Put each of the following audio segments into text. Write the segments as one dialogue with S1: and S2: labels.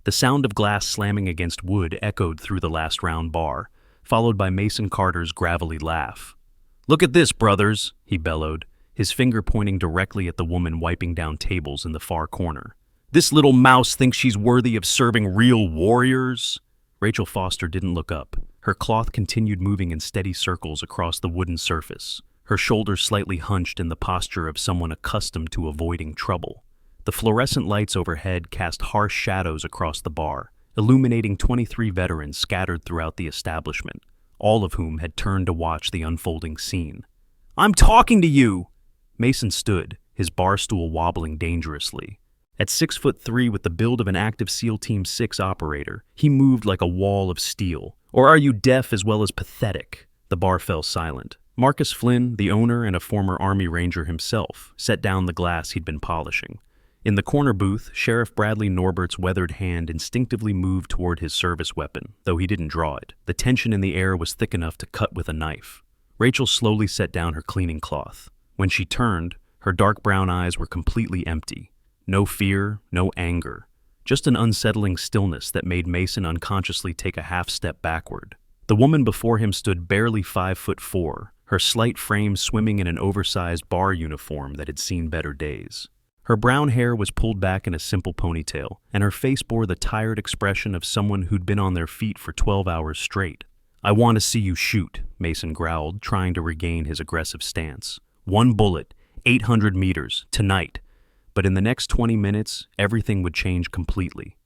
S1: The sound of glass slamming against wood echoed through the last round bar, followed by Mason Carter's gravelly laugh. "Look at this, brothers," he bellowed, his finger pointing directly at the woman wiping down tables in the far corner. "This little mouse thinks she's worthy of serving real warriors?" Rachel Foster didn't look up. Her cloth continued moving in steady circles across the wooden surface, her shoulders slightly hunched in the posture of someone accustomed to avoiding trouble. The fluorescent lights overhead cast harsh shadows across the bar, illuminating 23 veterans scattered throughout the establishment, all of whom had turned to watch the unfolding scene. "I'm talking to you!" Mason stood, his bar stool wobbling dangerously. At 6'3" with the build of an active SEAL Team 6 operator, he moved like a wall of steel. "Or are you deaf as well as pathetic?" The bar fell silent. Marcus Flynn, the owner and a former Army Ranger himself, set down the glass he'd been polishing. In the corner booth, Sheriff Bradley Norbert's weathered hand instinctively moved toward his service weapon, though he didn't draw it. The tension in the air was thick enough to cut with a knife. Rachel slowly set down her cleaning cloth. When she turned, her dark brown eyes were completely empty. No fear, no anger. Just an unsettling stillness that made Mason unconsciously take a half step backward. The woman before him stood barely 5'4", her slight frame swimming in an oversized bar uniform that had seen better days. Her brown hair was pulled back in a simple ponytail, and her face bore the tired expression of someone who'd been on their feet for 12 hours straight. "I want to see you shoot," Mason growled, trying to regain his aggressive stance. "One bullet, 800 meters, tonight." But in the next 20 minutes, everything would change completely.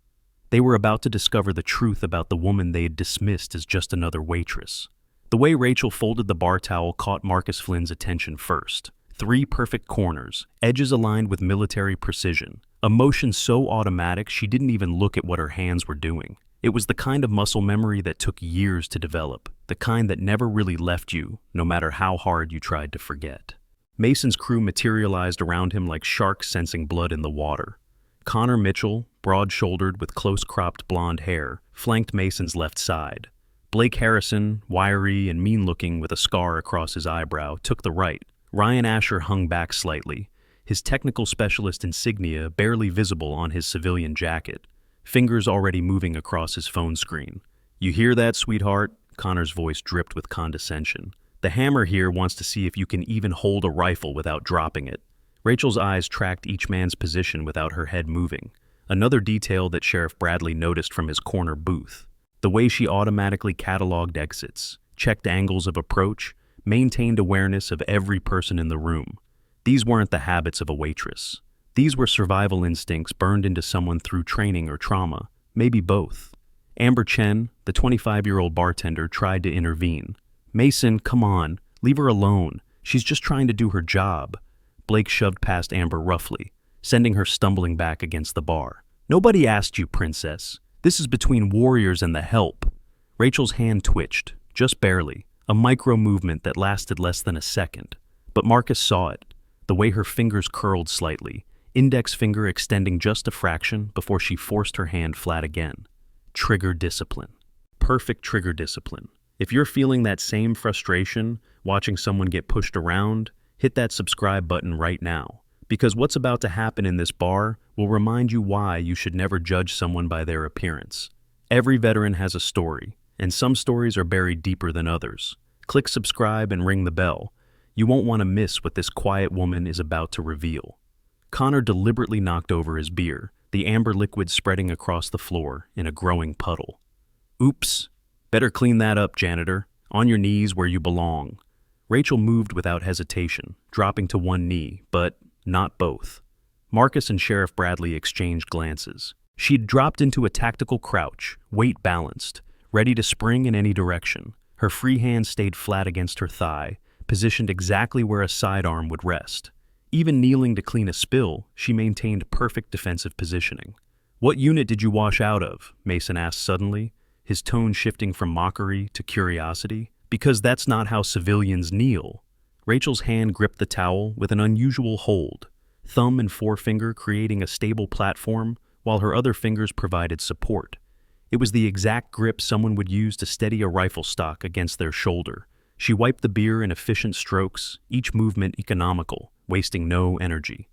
S1: They were about to discover the truth about the woman they had dismissed as just another waitress. The way Rachel folded the bar towel caught Marcus Flynn's attention first. 3 perfect corners, edges aligned with military precision. A motion so automatic she didn't even look at what her hands were doing. It was the kind of muscle memory that took years to develop, the kind that never really left you, no matter how hard you tried to forget. Mason's crew materialized around him like sharks sensing blood in the water. Connor Mitchell, broad-shouldered with close-cropped blonde hair, flanked Mason's left side. Blake Harrison, wiry and mean-looking with a scar across his eyebrow, took the right. Ryan Asher hung back slightly, his technical specialist insignia barely visible on his civilian jacket, fingers already moving across his phone screen. "You hear that, sweetheart?" Connor's voice dripped with condescension. "The hammer here wants to see if you can even hold a rifle without dropping it." Rachel's eyes tracked each man's position without her head moving, another detail that Sheriff Bradley noticed from his corner booth. The way she automatically cataloged exits, checked angles of approach, maintained awareness of every person in the room. These weren't the habits of a waitress. These were survival instincts burned into someone through training or trauma, maybe both. Amber Chen, the 25-year-old bartender, tried to intervene. "Mason, come on, leave her alone. She's just trying to do her job." Blake shoved past Amber roughly, sending her stumbling back against the bar. "Nobody asked you, princess. This is between warriors and the help." Rachel's hand twitched, just barely, a micro-movement that lasted less than a second. But Marcus saw it, the way her fingers curled slightly, index finger extending just a fraction before she forced her hand flat again. Trigger discipline. Perfect trigger discipline. If you're feeling that same frustration, watching someone get pushed around, hit that subscribe button right now. Because what's about to happen in this bar will remind you why you should never judge someone by their appearance. Every veteran has a story, and some stories are buried deeper than others. Click subscribe and ring the bell. You won't want to miss what this quiet woman is about to reveal. Connor deliberately knocked over his beer, the amber liquid spreading across the floor in a growing puddle. "Oops. Better clean that up, janitor. On your knees where you belong." Rachel moved without hesitation, dropping to one knee, but not both. Marcus and Sheriff Bradley exchanged glances. She'd dropped into a tactical crouch, weight balanced, ready to spring in any direction. Her free hand stayed flat against her thigh, positioned exactly where a sidearm would rest. Even kneeling to clean a spill, she maintained perfect defensive positioning. "What unit did you wash out of?" Mason asked suddenly, his tone shifting from mockery to curiosity. "Because that's not how civilians kneel." Rachel's hand gripped the towel with an unusual hold, thumb and forefinger creating a stable platform, while her other fingers provided support. It was the exact grip someone would use to steady a rifle stock against their shoulder. She wiped the beer in efficient strokes, each movement economical, wasting no energy.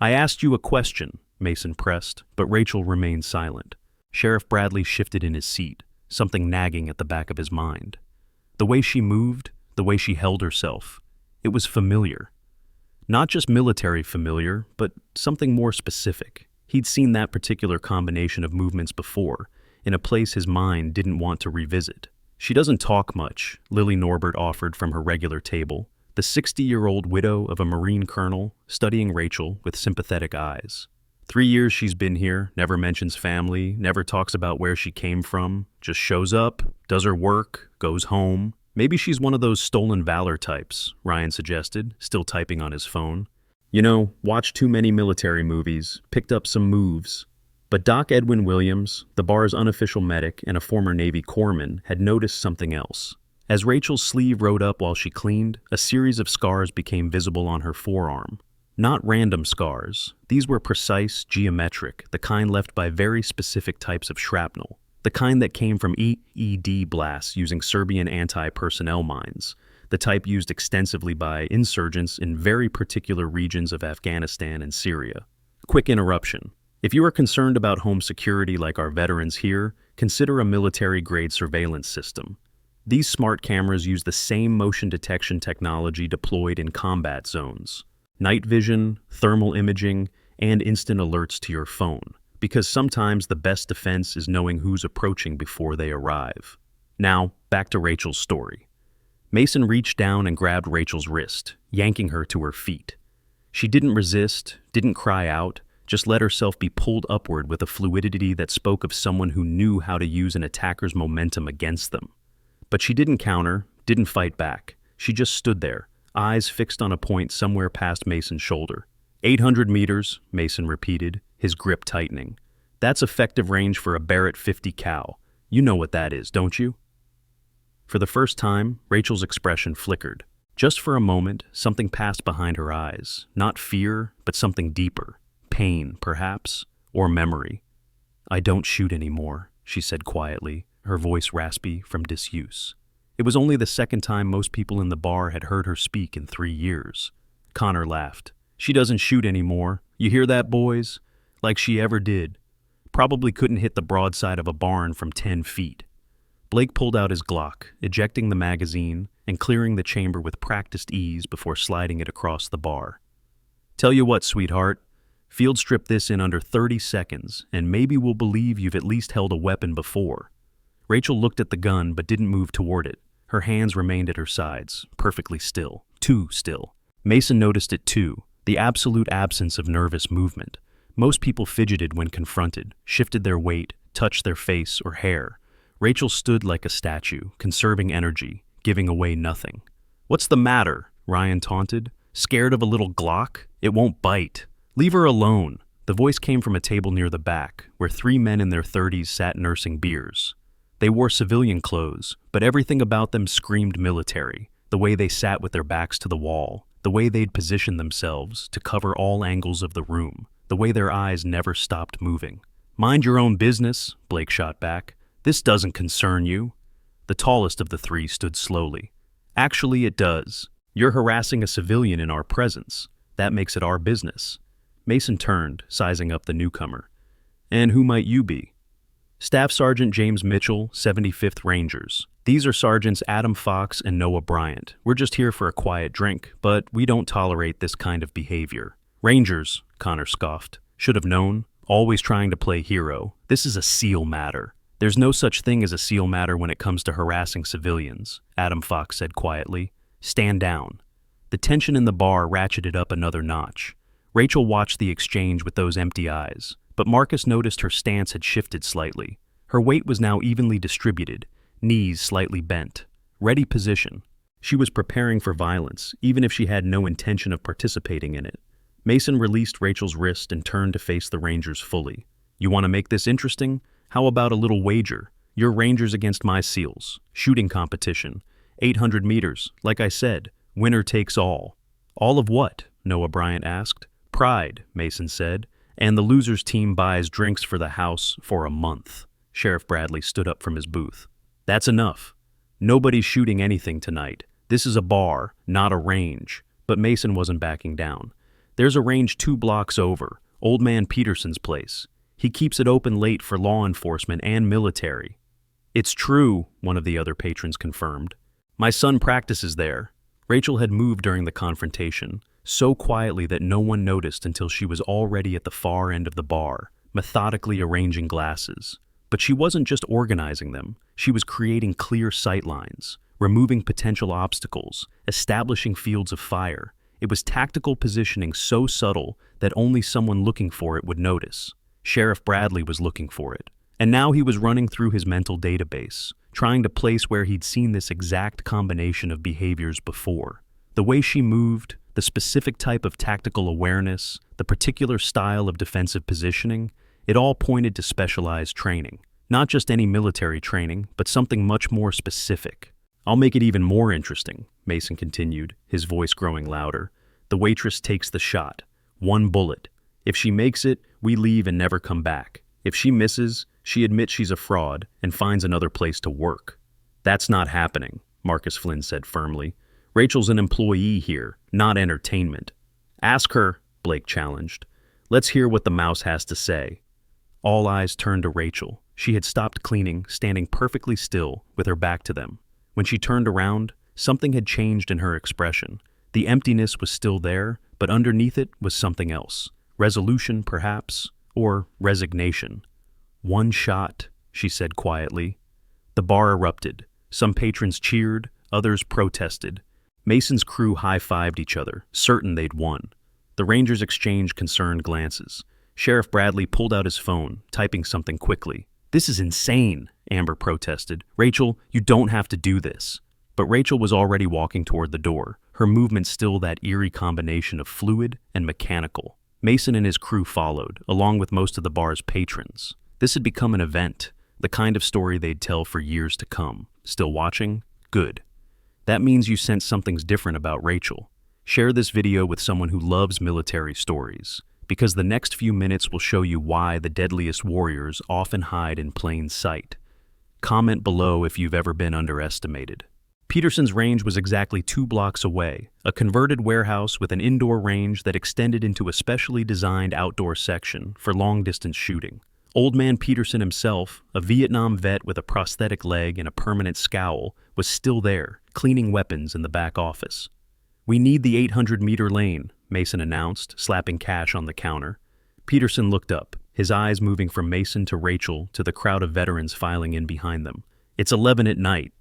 S1: "I asked you a question," Mason pressed, but Rachel remained silent. Sheriff Bradley shifted in his seat, something nagging at the back of his mind. The way she moved, the way she held herself, it was familiar. Not just military familiar, but something more specific. He'd seen that particular combination of movements before, in a place his mind didn't want to revisit. She doesn't talk much, Lily Norbert offered from her regular table, the 60-year-old widow of a Marine colonel, studying Rachel with sympathetic eyes. 3 years she's been here, never mentions family, never talks about where she came from, just shows up, does her work, goes home. Maybe she's one of those stolen valor types, Ryan suggested, still typing on his phone. You know, watched too many military movies, picked up some moves. But Doc Edwin Williams, the bar's unofficial medic and a former Navy corpsman, had noticed something else. As Rachel's sleeve rode up while she cleaned, a series of scars became visible on her forearm. Not random scars. These were precise, geometric, the kind left by very specific types of shrapnel. The kind that came from EED blasts using Serbian anti-personnel mines, the type used extensively by insurgents in very particular regions of Afghanistan and Syria. Quick interruption. If you are concerned about home security like our veterans here, consider a military-grade surveillance system. These smart cameras use the same motion detection technology deployed in combat zones. Night vision, thermal imaging, and instant alerts to your phone. Because sometimes the best defense is knowing who's approaching before they arrive. Now, back to Rachel's story. Mason reached down and grabbed Rachel's wrist, yanking her to her feet. She didn't resist, didn't cry out, just let herself be pulled upward with a fluidity that spoke of someone who knew how to use an attacker's momentum against them. But she didn't counter, didn't fight back. She just stood there, eyes fixed on a point somewhere past Mason's shoulder. 800 meters, Mason repeated, his grip tightening. That's effective range for a Barrett 50 cal. You know what that is, don't you? For the first time, Rachel's expression flickered. Just for a moment, something passed behind her eyes. Not fear, but something deeper. Pain, perhaps, or memory. I don't shoot anymore, she said quietly, her voice raspy from disuse. It was only the second time most people in the bar had heard her speak in 3 years. Connor laughed. She doesn't shoot anymore. You hear that, boys? Like she ever did. Probably couldn't hit the broadside of a barn from 10 feet. Blake pulled out his Glock, ejecting the magazine and clearing the chamber with practiced ease before sliding it across the bar. Tell you what, sweetheart, field strip this in under 30 seconds, and maybe we'll believe you've at least held a weapon before. Rachel looked at the gun but didn't move toward it. Her hands remained at her sides, perfectly still, too still. Mason noticed it too, the absolute absence of nervous movement. Most people fidgeted when confronted, shifted their weight, touched their face or hair. Rachel stood like a statue, conserving energy, giving away nothing. What's the matter? Ryan taunted. Scared of a little Glock? It won't bite. Leave her alone. The voice came from a table near the back, where 3 men in their 30s sat nursing beers. They wore civilian clothes, but everything about them screamed military, the way they sat with their backs to the wall, the way they'd positioned themselves to cover all angles of the room, the way their eyes never stopped moving. Mind your own business, Blake shot back. This doesn't concern you. The tallest of the 3 stood slowly. Actually, it does. You're harassing a civilian in our presence. That makes it our business. Mason turned, sizing up the newcomer. And who might you be? Staff Sergeant James Mitchell, 75th Rangers. These are Sergeants Adam Fox and Noah Bryant. We're just here for a quiet drink, but we don't tolerate this kind of behavior. Rangers, Connor scoffed. Should have known. Always trying to play hero. This is a SEAL matter. There's no such thing as a SEAL matter when it comes to harassing civilians, Adam Fox said quietly. Stand down. The tension in the bar ratcheted up another notch. Rachel watched the exchange with those empty eyes, but Marcus noticed her stance had shifted slightly. Her weight was now evenly distributed, knees slightly bent. Ready position. She was preparing for violence, even if she had no intention of participating in it. Mason released Rachel's wrist and turned to face the Rangers fully. You want to make this interesting? How about a little wager? Your Rangers against my SEALs. Shooting competition. 800 meters. Like I said, winner takes all. All of what? Noah Bryant asked. Pride, Mason said. And the losers team buys drinks for the house for a month. Sheriff Bradley stood up from his booth. That's enough. Nobody's shooting anything tonight. This is a bar, not a range. But Mason wasn't backing down. There's a range 2 blocks over, Old Man Peterson's place. He keeps it open late for law enforcement and military. It's true, one of the other patrons confirmed. My son practices there. Rachel had moved during the confrontation, so quietly that no one noticed until she was already at the far end of the bar, methodically arranging glasses. But she wasn't just organizing them, she was creating clear sightlines, removing potential obstacles, establishing fields of fire. It was tactical positioning so subtle that only someone looking for it would notice. Sheriff Bradley was looking for it, and now he was running through his mental database, trying to place where he'd seen this exact combination of behaviors before. The way she moved, the specific type of tactical awareness, the particular style of defensive positioning, it all pointed to specialized training. Not just any military training, but something much more specific. I'll make it even more interesting, Mason continued, his voice growing louder. The waitress takes the shot. 1 bullet. If she makes it, we leave and never come back. If she misses, she admits she's a fraud and finds another place to work. That's not happening, Marcus Flynn said firmly. Rachel's an employee here, not entertainment. Ask her, Blake challenged. Let's hear what the mouse has to say. All eyes turned to Rachel. She had stopped cleaning, standing perfectly still, with her back to them. When she turned around, something had changed in her expression. The emptiness was still there, but underneath it was something else. Resolution, perhaps, or resignation. 1 shot, she said quietly. The bar erupted. Some patrons cheered, others protested. Mason's crew high-fived each other, certain they'd won. The Rangers exchanged concerned glances. Sheriff Bradley pulled out his phone, typing something quickly. This is insane, Amber protested. Rachel, you don't have to do this. But Rachel was already walking toward the door, her movement still that eerie combination of fluid and mechanical. Mason and his crew followed, along with most of the bar's patrons. This had become an event, the kind of story they'd tell for years to come. Still watching? Good. That means you sense something's different about Rachel. Share this video with someone who loves military stories, because the next few minutes will show you why the deadliest warriors often hide in plain sight. Comment below if you've ever been underestimated. Peterson's range was exactly 2 blocks away, a converted warehouse with an indoor range that extended into a specially designed outdoor section for long-distance shooting. Old man Peterson himself, a Vietnam vet with a prosthetic leg and a permanent scowl, was still there, cleaning weapons in the back office. We need the 800-meter lane, Mason announced, slapping cash on the counter. Peterson looked up, his eyes moving from Mason to Rachel to the crowd of veterans filing in behind them. It's 11 at night.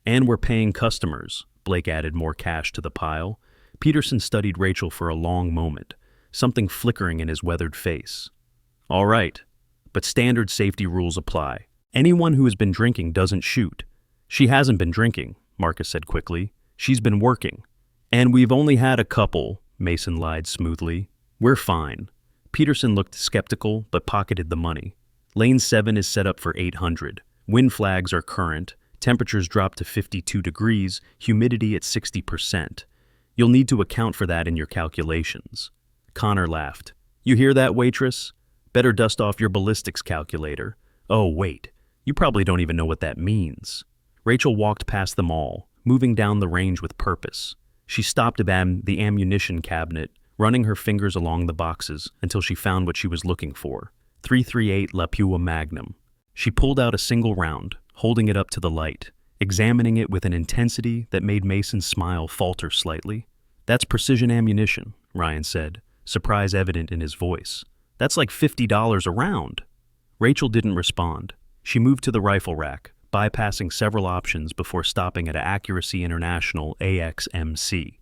S1: And we're paying customers, Blake added more cash to the pile. Peterson studied Rachel for a long moment, something flickering in his weathered face. All right, but standard safety rules apply. Anyone who has been drinking doesn't shoot. She hasn't been drinking, Marcus said quickly. She's been working. And we've only had a couple, Mason lied smoothly. We're fine. Peterson looked skeptical, but pocketed the money. Lane 7 is set up for 800. Wind flags are current. Temperatures drop to 52 degrees, humidity at 60%. You'll need to account for that in your calculations. Connor laughed. You hear that, waitress? Better dust off your ballistics calculator. Oh, wait. You probably don't even know what that means. Rachel walked past them all, moving down the range with purpose. She stopped at the ammunition cabinet, running her fingers along the boxes until she found what she was looking for. 338 Lapua Magnum. She pulled out a single round, holding it up to the light, examining it with an intensity that made Mason's smile falter slightly. That's precision ammunition, Ryan said, surprise evident in his voice. That's like $50 a round. Rachel didn't respond. She moved to the rifle rack, bypassing several options before stopping at Accuracy International AXMC.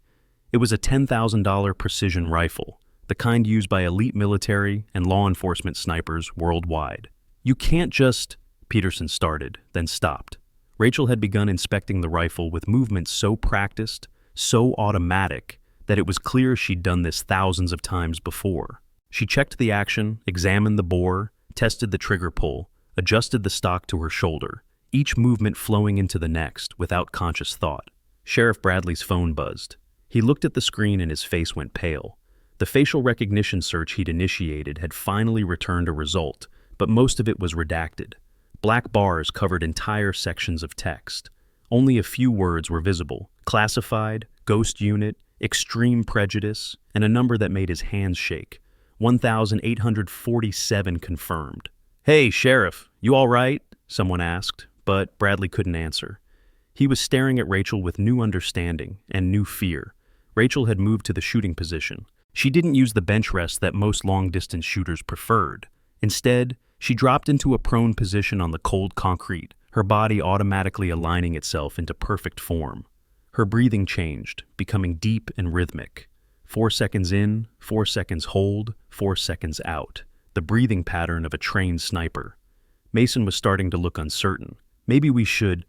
S1: It was a $10,000 precision rifle, the kind used by elite military and law enforcement snipers worldwide. You can't just... Peterson started, then stopped. Rachel had begun inspecting the rifle with movements so practiced, so automatic, that it was clear she'd done this thousands of times before. She checked the action, examined the bore, tested the trigger pull, adjusted the stock to her shoulder, each movement flowing into the next without conscious thought. Sheriff Bradley's phone buzzed. He looked at the screen and his face went pale. The facial recognition search he'd initiated had finally returned a result, but most of it was redacted. Black bars covered entire sections of text. Only a few words were visible: classified, ghost unit, extreme prejudice, and a number that made his hands shake. 1,847 confirmed. "Hey, Sheriff, you all right?" someone asked, but Bradley couldn't answer. He was staring at Rachel with new understanding and new fear. Rachel had moved to the shooting position. She didn't use the bench rest that most long-distance shooters preferred. Instead, she dropped into a prone position on the cold concrete, her body automatically aligning itself into perfect form. Her breathing changed, becoming deep and rhythmic. 4 seconds in, 4 seconds hold, 4 seconds out. The breathing pattern of a trained sniper. Mason was starting to look uncertain. "Maybe we should—"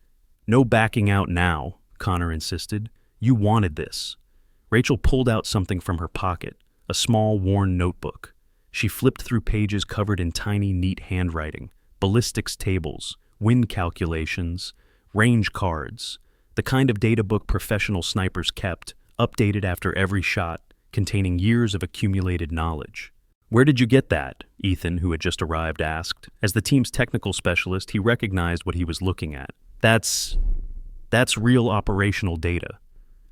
S1: "No backing out now," Connor insisted. "You wanted this." Rachel pulled out something from her pocket, a small, worn notebook. She flipped through pages covered in tiny, neat handwriting, ballistics tables, wind calculations, range cards, the kind of data book professional snipers kept, updated after every shot, containing years of accumulated knowledge. "Where did you get that?" Ethan, who had just arrived, asked. As the team's technical specialist, he recognized what he was looking at. That's real operational data."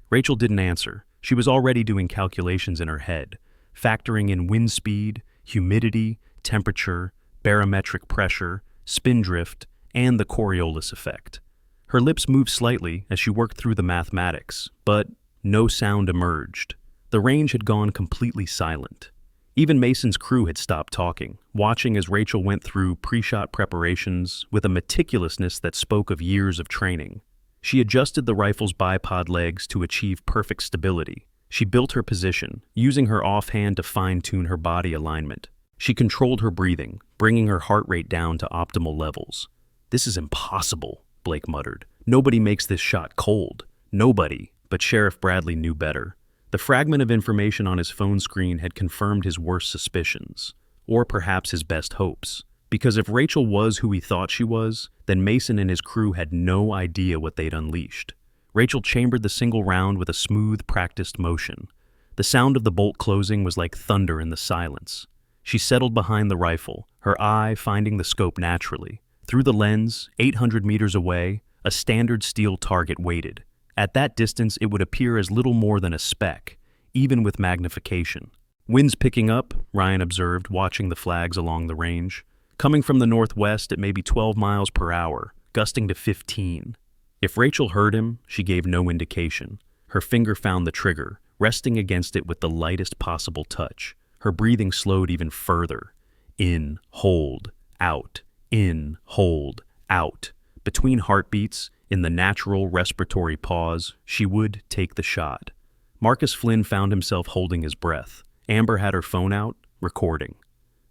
S1: Rachel didn't answer. She was already doing calculations in her head, factoring in wind speed, humidity, temperature, barometric pressure, spin drift, and the Coriolis effect. Her lips moved slightly as she worked through the mathematics, but no sound emerged. The range had gone completely silent. Even Mason's crew had stopped talking, watching as Rachel went through pre-shot preparations with a meticulousness that spoke of years of training. She adjusted the rifle's bipod legs to achieve perfect stability. She built her position, using her offhand to fine-tune her body alignment. She controlled her breathing, bringing her heart rate down to optimal levels. "This is impossible," Blake muttered. "Nobody makes this shot cold. Nobody." But Sheriff Bradley knew better. The fragment of information on his phone screen had confirmed his worst suspicions, or perhaps his best hopes. Because if Rachel was who he thought she was, then Mason and his crew had no idea what they'd unleashed. Rachel chambered the single round with a smooth, practiced motion. The sound of the bolt closing was like thunder in the silence. She settled behind the rifle, her eye finding the scope naturally. Through the lens, 800 meters away, a standard steel target waited. At that distance, it would appear as little more than a speck, even with magnification. "Wind's picking up," Ryan observed, watching the flags along the range. "Coming from the northwest at maybe 12 miles per hour, gusting to 15. If Rachel heard him, she gave no indication. Her finger found the trigger, resting against it with the lightest possible touch. Her breathing slowed even further. In, hold, out. In, hold, out. Between heartbeats, in the natural respiratory pause, she would take the shot. Marcus Flynn found himself holding his breath. Amber had her phone out, recording.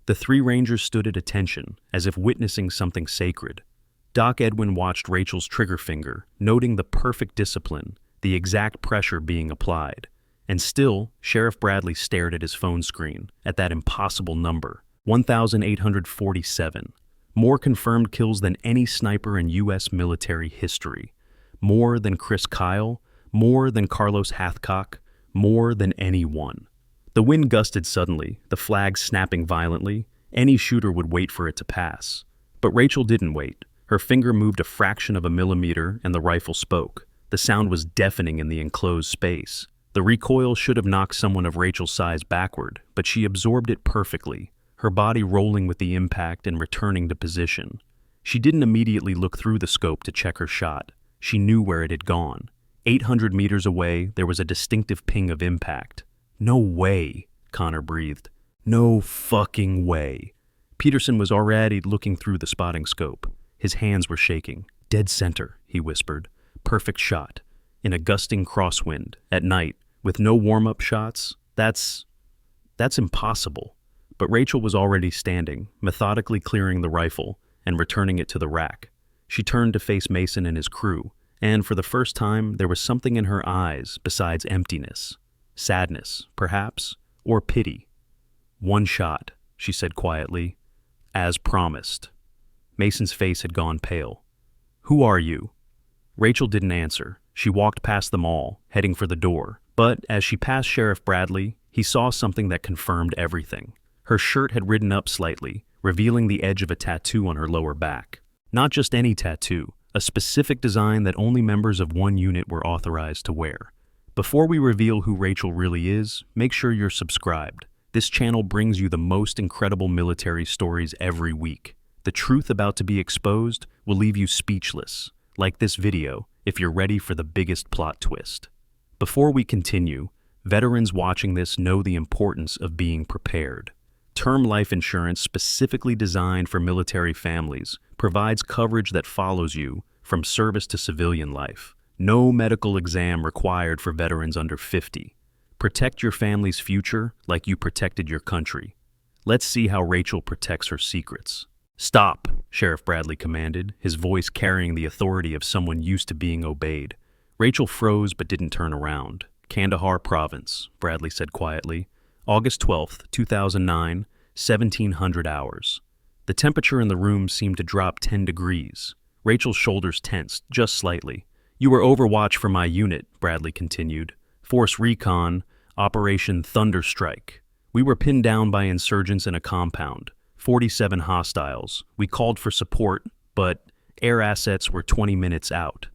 S1: The three rangers stood at attention, as if witnessing something sacred. Doc Edwin watched Rachel's trigger finger, noting the perfect discipline, the exact pressure being applied. And still, Sheriff Bradley stared at his phone screen, at that impossible number, 1,847. More confirmed kills than any sniper in U.S. military history. More than Chris Kyle, more than Carlos Hathcock, more than anyone. The wind gusted suddenly, the flag snapping violently. Any shooter would wait for it to pass. But Rachel didn't wait. Her finger moved a fraction of a millimeter and the rifle spoke. The sound was deafening in the enclosed space. The recoil should have knocked someone of Rachel's size backward, but she absorbed it perfectly, her body rolling with the impact and returning to position. She didn't immediately look through the scope to check her shot. She knew where it had gone. 800 meters away, there was a distinctive ping of impact. "No way," Connor breathed. "No fucking way." Peterson was already looking through the spotting scope. His hands were shaking. "Dead center," he whispered. "Perfect shot. In a gusting crosswind, at night, with no warm-up shots, that's impossible." But Rachel was already standing, methodically clearing the rifle and returning it to the rack. She turned to face Mason and his crew, and for the first time, there was something in her eyes besides emptiness. Sadness, perhaps, or pity. "One shot," she said quietly, "as promised." Mason's face had gone pale. "Who are you?" Rachel didn't answer. She walked past them all, heading for the door. But as she passed Sheriff Bradley, he saw something that confirmed everything. Her shirt had ridden up slightly, revealing the edge of a tattoo on her lower back. Not just any tattoo, a specific design that only members of one unit were authorized to wear. Before we reveal who Rachel really is, make sure you're subscribed. This channel brings you the most incredible military stories every week. The truth about to be exposed will leave you speechless. Like this video if you're ready for the biggest plot twist. Before we continue, veterans watching this know the importance of being prepared. Term life insurance specifically designed for military families provides coverage that follows you from service to civilian life. No medical exam required for veterans under 50. Protect your family's future like you protected your country. Let's see how Rachel protects her secrets. "Stop," Sheriff Bradley commanded, his voice carrying the authority of someone used to being obeyed. Rachel froze but didn't turn around. "Kandahar Province," Bradley said quietly. "August 12th, 2009, 1700 hours. The temperature in the room seemed to drop 10 degrees. Rachel's shoulders tensed, just slightly. "You were overwatch for my unit," Bradley continued. "Force Recon, Operation Thunderstrike. We were pinned down by insurgents in a compound. 47 hostiles. We called for support, but air assets were 20 minutes out."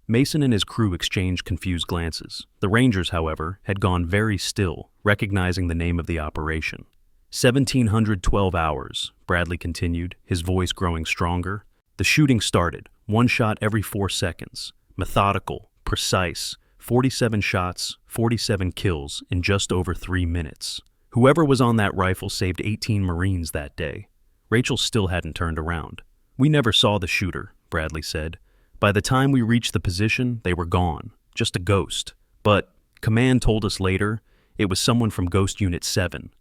S1: Mason and his crew exchanged confused glances. The Rangers, however, had gone very still, recognizing the name of the operation. 1712 hours, Bradley continued, his voice growing stronger. "The shooting started, one shot every 4 seconds. Methodical, precise, 47 shots, 47 kills in just over 3 minutes. Whoever was on that rifle saved 18 Marines that day." Rachel still hadn't turned around. "We never saw the shooter," Bradley said. "By the time we reached the position, they were gone. Just a ghost. But command told us later it was someone from Ghost Unit 7,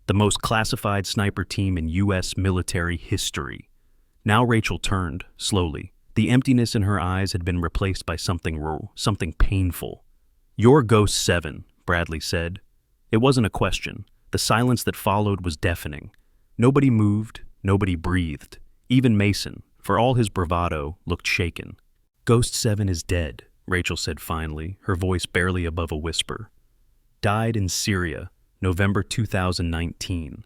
S1: the most classified sniper team in U.S. military history." Now Rachel turned, slowly. The emptiness in her eyes had been replaced by something raw, something painful. "You're Ghost 7, Bradley said. It wasn't a question. The silence that followed was deafening. Nobody moved, nobody breathed. Even Mason, for all his bravado, looked shaken. "Ghost 7 is dead," Rachel said finally, her voice barely above a whisper. "Died in Syria, November 2019.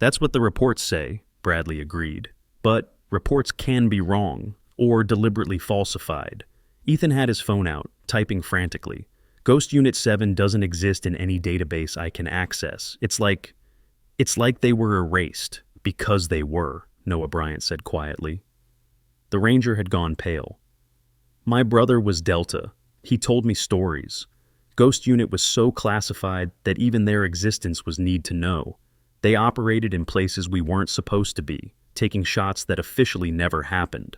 S1: "That's what the reports say," Bradley agreed. "But reports can be wrong, or deliberately falsified." Ethan had his phone out, typing frantically. "Ghost Unit 7 doesn't exist in any database I can access. It's like they were erased, because they were," Noah Bryant said quietly. The Ranger had gone pale. "My brother was Delta. He told me stories. Ghost Unit was so classified that even their existence was need to know. They operated in places we weren't supposed to be, taking shots that officially never happened."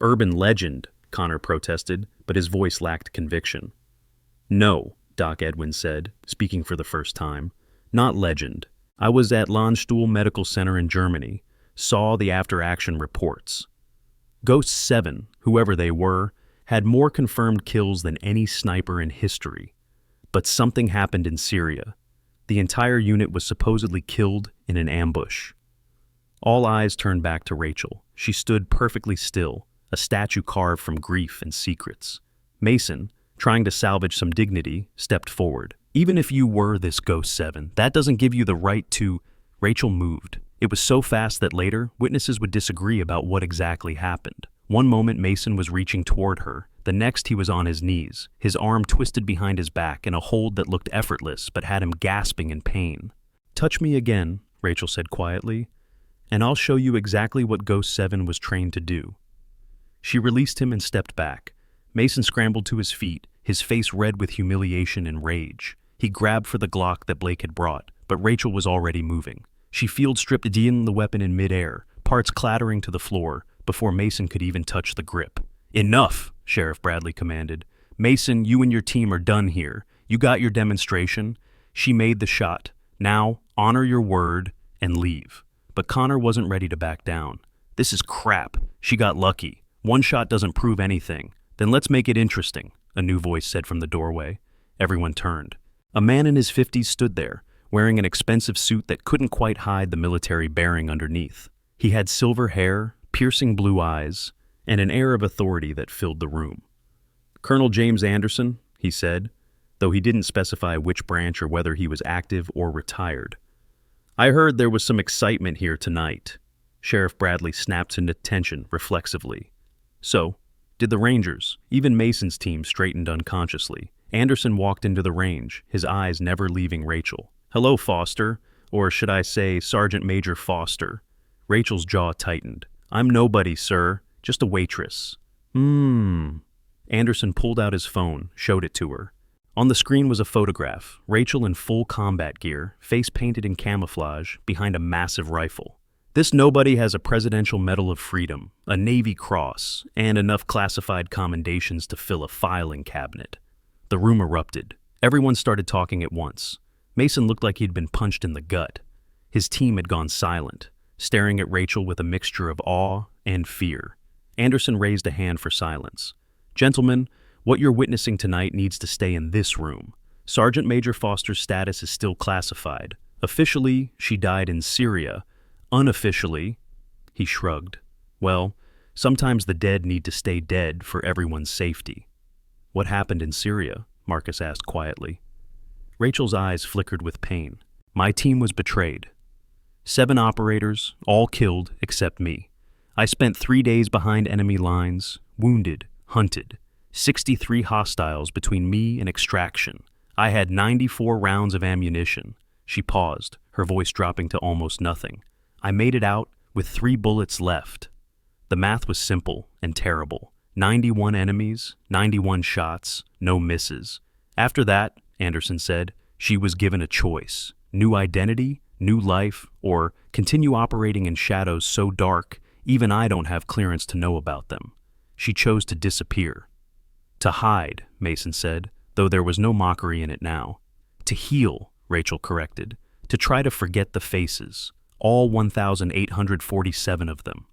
S1: "Urban legend," Connor protested, but his voice lacked conviction. "No," Doc Edwin said, speaking for the first time. "Not legend. I was at Landstuhl Medical Center in Germany, saw the after-action reports. Ghost 7, whoever they were, had more confirmed kills than any sniper in history. But something happened in Syria. The entire unit was supposedly killed in an ambush." All eyes turned back to Rachel. She stood perfectly still, a statue carved from grief and secrets. Mason, trying to salvage some dignity, stepped forward. "Even if you were this Ghost 7, that doesn't give you the right to—" Rachel moved. It was so fast that later, witnesses would disagree about what exactly happened. One moment Mason was reaching toward her, the next he was on his knees, his arm twisted behind his back in a hold that looked effortless but had him gasping in pain. "Touch me again," Rachel said quietly, "and I'll show you exactly what Ghost 7 was trained to do." She released him and stepped back. Mason scrambled to his feet, his face red with humiliation and rage. He grabbed for the Glock that Blake had brought, but Rachel was already moving. She field-stripped the weapon in midair, parts clattering to the floor, before Mason could even touch the grip. "Enough," Sheriff Bradley commanded. "Mason, you and your team are done here. You got your demonstration. She made the shot. Now, honor your word and leave." But Connor wasn't ready to back down. "This is crap. She got lucky. One shot doesn't prove anything. Then let's make it interesting," a new voice said from the doorway. Everyone turned. A man in his 50s stood there, wearing an expensive suit that couldn't quite hide the military bearing underneath. He had silver hair, piercing blue eyes, and an air of authority that filled the room. "Colonel James Anderson," he said, though he didn't specify which branch or whether he was active or retired. "I heard there was some excitement here tonight." Sheriff Bradley snapped into tension reflexively. "So, did the Rangers?" Even Mason's team straightened unconsciously. Anderson walked into the range, his eyes never leaving Rachel. "Hello, Foster. or should I say Sergeant Major Foster. Rachel's jaw tightened. I'm nobody, sir. Just a waitress. Anderson pulled out his phone, showed it to her. On the screen was a photograph, Rachel in full combat gear, face painted in camouflage, behind a massive rifle. This nobody has a Presidential Medal of Freedom, a Navy Cross, and enough classified commendations to fill a filing cabinet. The room erupted. Everyone started talking at once. Mason looked like he'd been punched in the gut. His team had gone silent, staring at Rachel with a mixture of awe and fear. Anderson raised a hand for silence. Gentlemen, what you're witnessing tonight needs to stay in this room. Sergeant Major Foster's status is still classified. Officially, she died in Syria. Unofficially, he shrugged. Well, sometimes the dead need to stay dead for everyone's safety. What happened in Syria? Marcus asked quietly. Rachel's eyes flickered with pain. My team was betrayed. 7 operators, all killed except me. I spent 3 days behind enemy lines, wounded, hunted. 63 hostiles between me and extraction. I had 94 rounds of ammunition. She paused, her voice dropping to almost nothing. I made it out with 3 bullets left. The math was simple and terrible. 91 enemies, 91 shots, no misses. After that, Anderson said, she was given a choice. New identity, new life, or continue operating in shadows so dark, even I don't have clearance to know about them. She chose to disappear. To hide, Mason said, though there was no mockery in it now. To heal, Rachel corrected. To try to forget the faces. All 1,847 of them.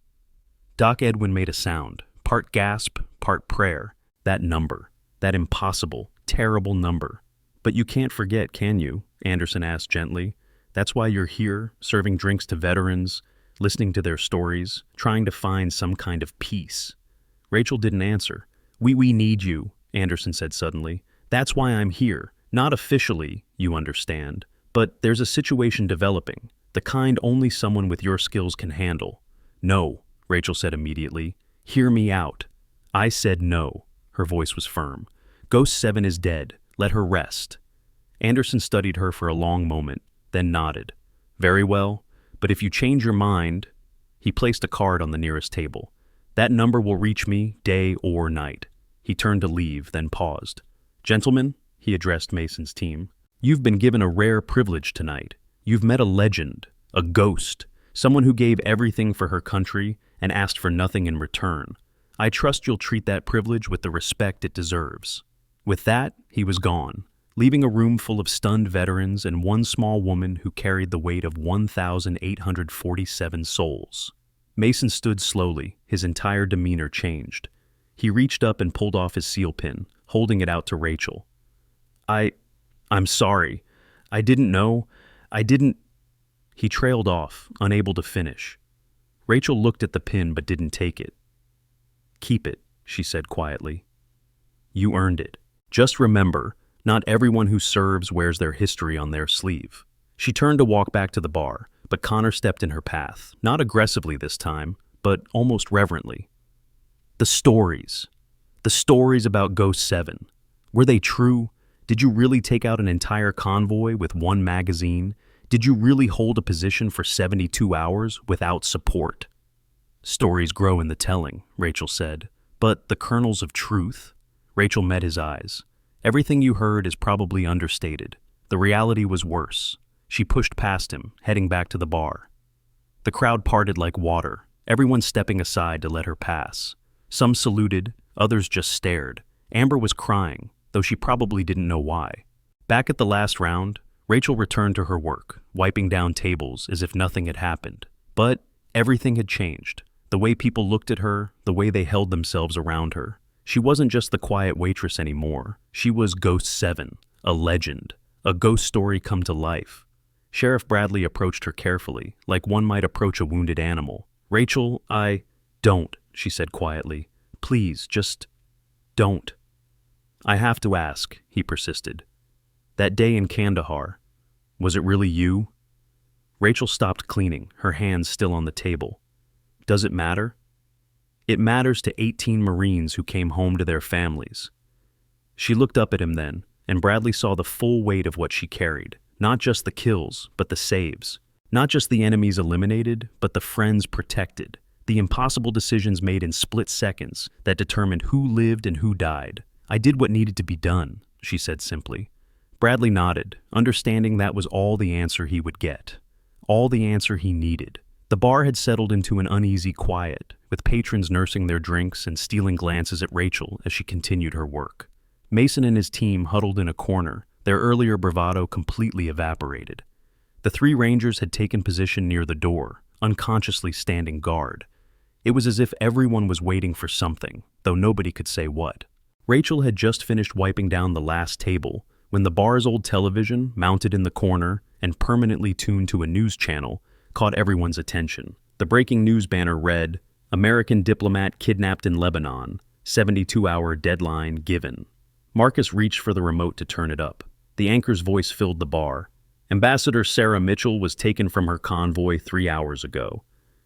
S1: Doc Edwin made a sound, part gasp, part prayer. That number. That impossible, terrible number. But you can't forget, can you? Anderson asked gently. That's why you're here, serving drinks to veterans, listening to their stories, trying to find some kind of peace. Rachel didn't answer. We need you, Anderson said suddenly. That's why I'm here. Not officially, you understand. But there's a situation developing, the kind only someone with your skills can handle. No, Rachel said immediately. Hear me out. I said no. Her voice was firm. Ghost 7 is dead. Let her rest. Anderson studied her for a long moment, then nodded. Very well, but if you change your mind... He placed a card on the nearest table. That number will reach me day or night. He turned to leave, then paused. Gentlemen, he addressed Mason's team, you've been given a rare privilege tonight. You've met a legend, a ghost, someone who gave everything for her country and asked for nothing in return. I trust you'll treat that privilege with the respect it deserves. With that, he was gone, leaving a room full of stunned veterans and one small woman who carried the weight of 1,847 souls. Mason stood slowly, his entire demeanor changed. He reached up and pulled off his seal pin, holding it out to Rachel. I'm sorry. I didn't know. I didn't... He trailed off, unable to finish. Rachel looked at the pin but didn't take it. Keep it, she said quietly. You earned it. Just remember, not everyone who serves wears their history on their sleeve. She turned to walk back to the bar, but Connor stepped in her path, not aggressively this time, but almost reverently. The stories about Ghost 7. Were they true? Did you really take out an entire convoy with one magazine? Did you really hold a position for 72 hours without support? Stories grow in the telling, Rachel said. But the kernels of truth? Rachel met his eyes. Everything you heard is probably understated. The reality was worse. She pushed past him, heading back to the bar. The crowd parted like water, everyone stepping aside to let her pass. Some saluted, others just stared. Amber was crying, though she probably didn't know why. Back at the last round, Rachel returned to her work, wiping down tables as if nothing had happened. But everything had changed. The way people looked at her, the way they held themselves around her. She wasn't just the quiet waitress anymore. She was Ghost 7, a legend, a ghost story come to life. Sheriff Bradley approached her carefully, like one might approach a wounded animal. Rachel, Don't, she said quietly. Please, just don't. I have to ask, he persisted. That day in Kandahar, was it really you? Rachel stopped cleaning, her hands still on the table. Does it matter? It matters to 18 Marines who came home to their families. She looked up at him then, and Bradley saw the full weight of what she carried, Not just the kills, but the saves. Not just the enemies eliminated, but the friends protected. The impossible decisions made in split seconds that determined who lived and who died. I did what needed to be done, she said simply. Bradley nodded, understanding that was all the answer he would get. All the answer he needed. The bar had settled into an uneasy quiet, with patrons nursing their drinks and stealing glances at Rachel as she continued her work. Mason and his team huddled in a corner, their earlier bravado completely evaporated. The three rangers had taken position near the door, unconsciously standing guard. It was as if everyone was waiting for something, though nobody could say what. Rachel had just finished wiping down the last table when the bar's old television, mounted in the corner and permanently tuned to a news channel, caught everyone's attention. The breaking news banner read, "American diplomat kidnapped in Lebanon, 72-hour deadline given." Marcus reached for the remote to turn it up. The anchor's voice filled the bar. "Ambassador Sarah Mitchell was taken from her convoy 3 hours ago.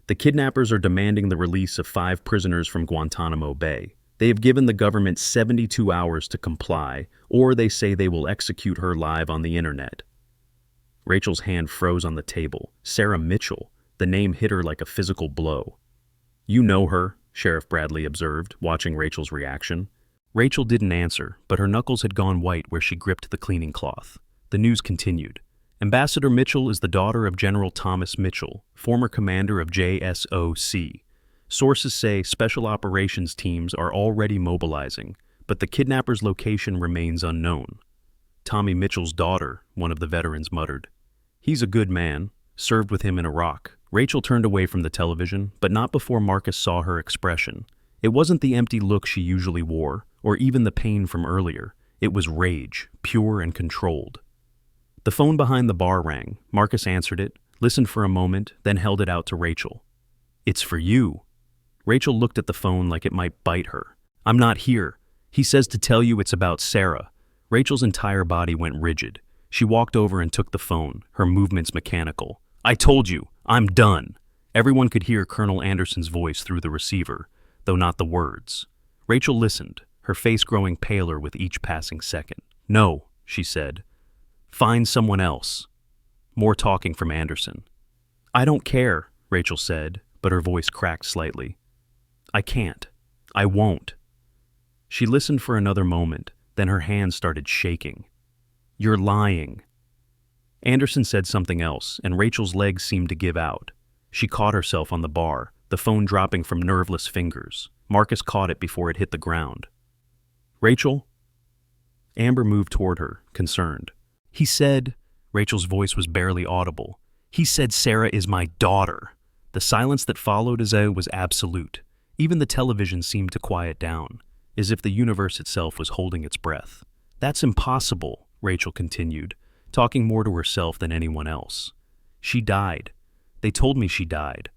S1: The kidnappers are demanding the release of 5 prisoners from Guantanamo Bay. They have given the government 72 hours to comply, or they say they will execute her live on the internet." Rachel's hand froze on the table. Sarah Mitchell. The name hit her like a physical blow. "You know her," Sheriff Bradley observed, watching Rachel's reaction. Rachel didn't answer, but her knuckles had gone white where she gripped the cleaning cloth. The news continued. "Ambassador Mitchell is the daughter of General Thomas Mitchell, former commander of JSOC. Sources say special operations teams are already mobilizing, but the kidnapper's location remains unknown." "Tommy Mitchell's daughter," one of the veterans muttered. "He's a good man. Served with him in Iraq." Rachel turned away from the television, but not before Marcus saw her expression. It wasn't the empty look she usually wore, or even the pain from earlier. It was rage, pure and controlled. The phone behind the bar rang. Marcus answered it, listened for a moment, then held it out to Rachel. "It's for you." Rachel looked at the phone like it might bite her. "I'm not here. He says to tell you it's about Sarah." Rachel's entire body went rigid. She walked over and took the phone, her movements mechanical. "I told you, I'm done." Everyone could hear Colonel Anderson's voice through the receiver, though not the words. Rachel listened, her face growing paler with each passing second. "No," she said. "Find someone else." More talking from Anderson. "I don't care," Rachel said, but her voice cracked slightly. "I can't. I won't." She listened for another moment, then her hands started shaking. "You're lying." Anderson said something else, and Rachel's legs seemed to give out. She caught herself on the bar, the phone dropping from nerveless fingers. Marcus caught it before it hit the ground. "Rachel?" Amber moved toward her, concerned. "He said," Rachel's voice was barely audible, "he said Sarah is my daughter." The silence that followed was absolute. Even the television seemed to quiet down, as if the universe itself was holding its breath. "That's impossible," Rachel continued, talking more to herself than anyone else. "She died. They told me she died.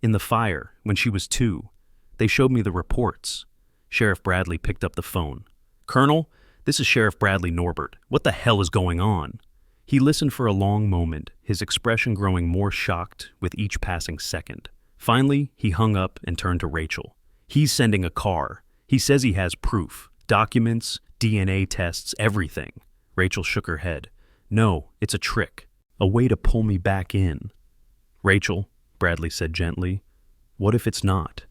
S1: In the fire, when she was 2. They showed me the reports." Sheriff Bradley picked up the phone. "Colonel, this is Sheriff Bradley Norbert. What the hell is going on?" He listened for a long moment, his expression growing more shocked with each passing second. Finally, he hung up and turned to Rachel. "He's sending a car. He says he has proof. Documents, DNA tests, everything." Rachel shook her head. "No, it's a trick. A way to pull me back in." "Rachel," Bradley said gently, "what if it's not?"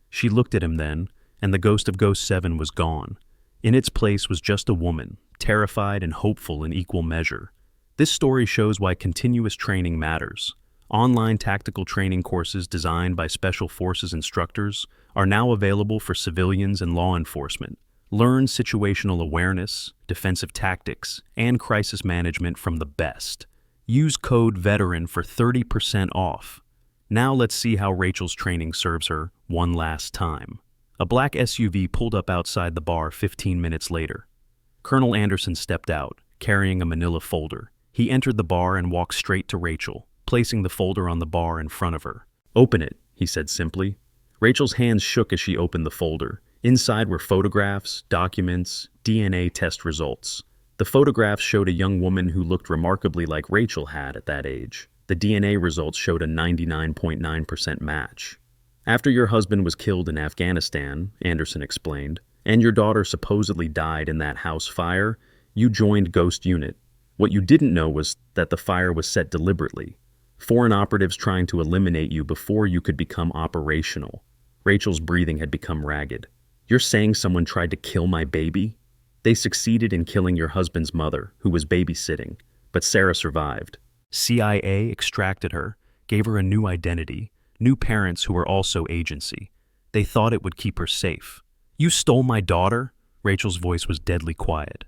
S1: She looked at him then, and the ghost of Ghost 7 was gone. In its place was just a woman, terrified and hopeful in equal measure. This story shows why continuous training matters. Online tactical training courses designed by Special Forces instructors are now available for civilians and law enforcement. Learn situational awareness, defensive tactics, and crisis management from the best. Use code VETERAN for 30% off. Now let's see how Rachel's training serves her one last time. A black SUV pulled up outside the bar 15 minutes later. Colonel Anderson stepped out, carrying a manila folder. He entered the bar and walked straight to Rachel, placing the folder on the bar in front of her. "Open it," he said simply. Rachel's hands shook as she opened the folder. Inside were photographs, documents, DNA test results. The photographs showed a young woman who looked remarkably like Rachel had at that age. The DNA results showed a 99.9% match. "After your husband was killed in Afghanistan," Anderson explained, "and your daughter supposedly died in that house fire, you joined Ghost Unit. What you didn't know was that the fire was set deliberately. Foreign operatives trying to eliminate you before you could become operational. Rachel's breathing had become ragged. You're saying someone tried to kill my baby? They succeeded in killing your husband's mother, who was babysitting, but Sarah survived. CIA extracted her, gave her a new identity, new parents who were also agency. They thought it would keep her safe. You stole my daughter? Rachel's voice was deadly quiet.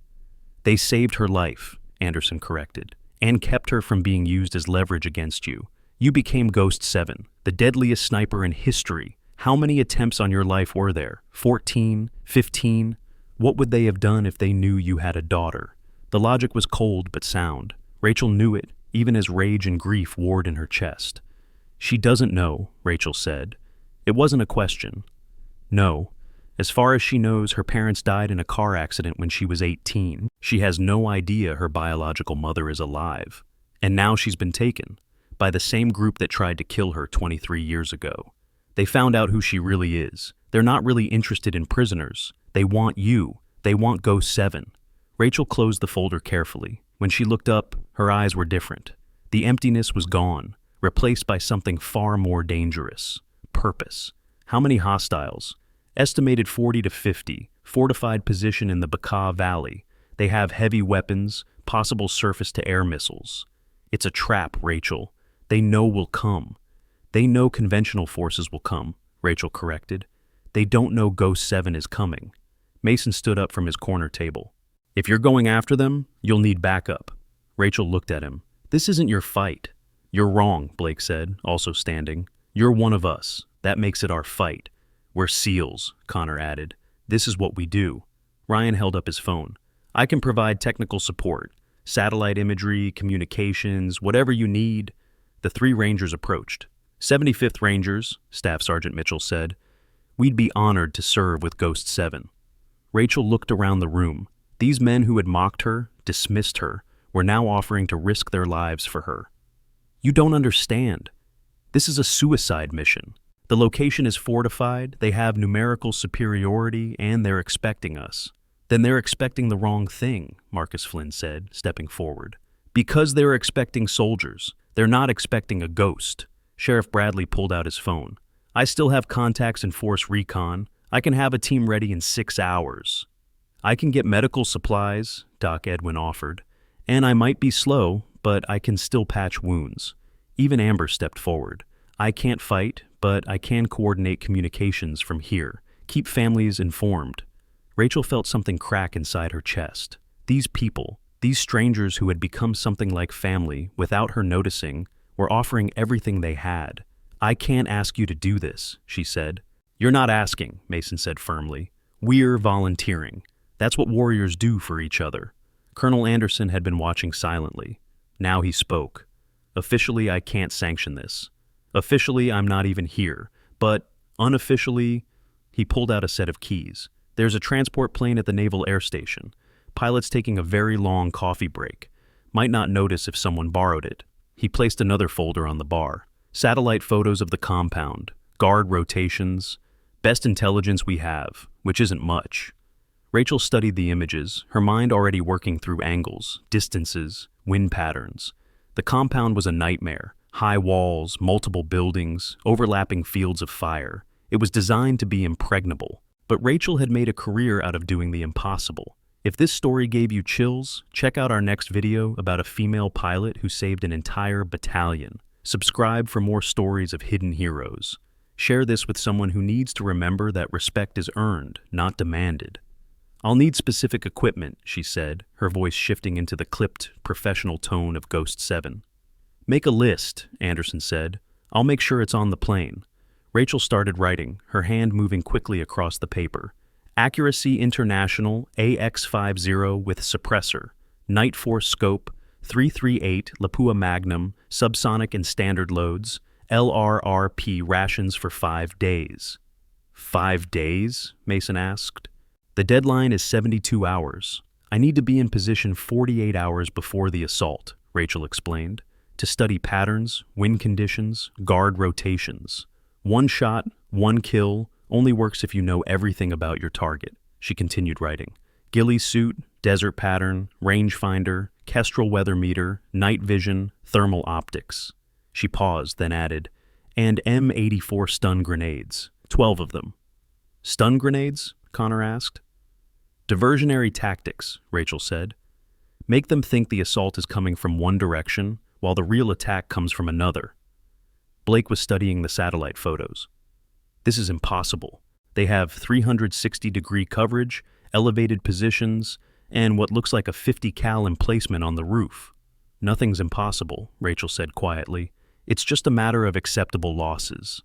S1: They saved her life, Anderson corrected, and kept her from being used as leverage against you. You became Ghost 7, the deadliest sniper in history. How many attempts on your life were there? 14? 15? What would they have done if they knew you had a daughter? The logic was cold but sound. Rachel knew it, even as rage and grief warred in her chest. She doesn't know, Rachel said. It wasn't a question. No. As far as she knows, her parents died in a car accident when she was 18. She has no idea her biological mother is alive. And now she's been taken by the same group that tried to kill her 23 years ago. They found out who she really is. They're not really interested in prisoners. They want you. They want Ghost 7. Rachel closed the folder carefully. When she looked up, her eyes were different. The emptiness was gone, replaced by something far more dangerous. Purpose. How many hostiles? Estimated 40 to 50, fortified position in the Bekaa Valley. They have heavy weapons, possible surface-to-air missiles. It's a trap, Rachel. They know we'll come. They know conventional forces will come, Rachel corrected. They don't know Ghost 7 is coming. Mason stood up from his corner table. If you're going after them, you'll need backup. Rachel looked at him. This isn't your fight. You're wrong, Blake said, also standing. You're one of us. That makes it our fight. We're SEALs, Connor added. This is what we do. Ryan held up his phone. I can provide technical support. Satellite imagery, communications, whatever you need. The three Rangers approached. 75th Rangers, Staff Sergeant Mitchell said. We'd be honored to serve with Ghost 7. Rachel looked around the room. These men who had mocked her, dismissed her, were now offering to risk their lives for her. You don't understand. This is a suicide mission. The location is fortified, they have numerical superiority, and they're expecting us. Then they're expecting the wrong thing, Marcus Flynn said, stepping forward. Because they're expecting soldiers, they're not expecting a ghost. Sheriff Bradley pulled out his phone. I still have contacts in Force Recon. I can have a team ready in 6 hours. I can get medical supplies, Doc Edwin offered. And I might be slow, but I can still patch wounds. Even Amber stepped forward. I can't fight, but I can coordinate communications from here, keep families informed. Rachel felt something crack inside her chest. These people, these strangers who had become something like family without her noticing, were offering everything they had. I can't ask you to do this, she said. You're not asking, Mason said firmly. We're volunteering. That's what warriors do for each other. Colonel Anderson had been watching silently. Now he spoke. Officially, I can't sanction this. Officially, I'm not even here. But unofficially, he pulled out a set of keys. There's a transport plane at the Naval Air Station. Pilot's taking a very long coffee break. Might not notice if someone borrowed it. He placed another folder on the bar. Satellite photos of the compound, guard rotations, best intelligence we have, which isn't much. Rachel studied the images, her mind already working through angles, distances, wind patterns. The compound was a nightmare. High walls, multiple buildings, overlapping fields of fire. It was designed to be impregnable. But Rachel had made a career out of doing the impossible. If this story gave you chills, check out our next video about a female pilot who saved an entire battalion. Subscribe for more stories of hidden heroes. Share this with someone who needs to remember that respect is earned, not demanded. I'll need specific equipment, she said, her voice shifting into the clipped, professional tone of Ghost 7. Make a list, Anderson said. I'll make sure it's on the plane. Rachel started writing, her hand moving quickly across the paper. Accuracy International AX50 with suppressor. Night Force scope. 338 Lapua Magnum, subsonic and standard loads. LRRP rations for 5 days. 5 days? Mason asked. The deadline is 72 hours. I need to be in position 48 hours before the assault, Rachel explained, to study patterns, wind conditions, guard rotations. One shot, one kill, only works if you know everything about your target, she continued writing. Ghillie suit, desert pattern, rangefinder, kestrel weather meter, night vision, thermal optics. She paused, then added, and M84 stun grenades, 12 of them. Stun grenades? Connor asked. Diversionary tactics, Rachel said. Make them think the assault is coming from one direction, while the real attack comes from another. Blake was studying the satellite photos. This is impossible. They have 360-degree coverage, elevated positions, and what looks like a 50 cal emplacement on the roof. Nothing's impossible, Rachel said quietly. It's just a matter of acceptable losses.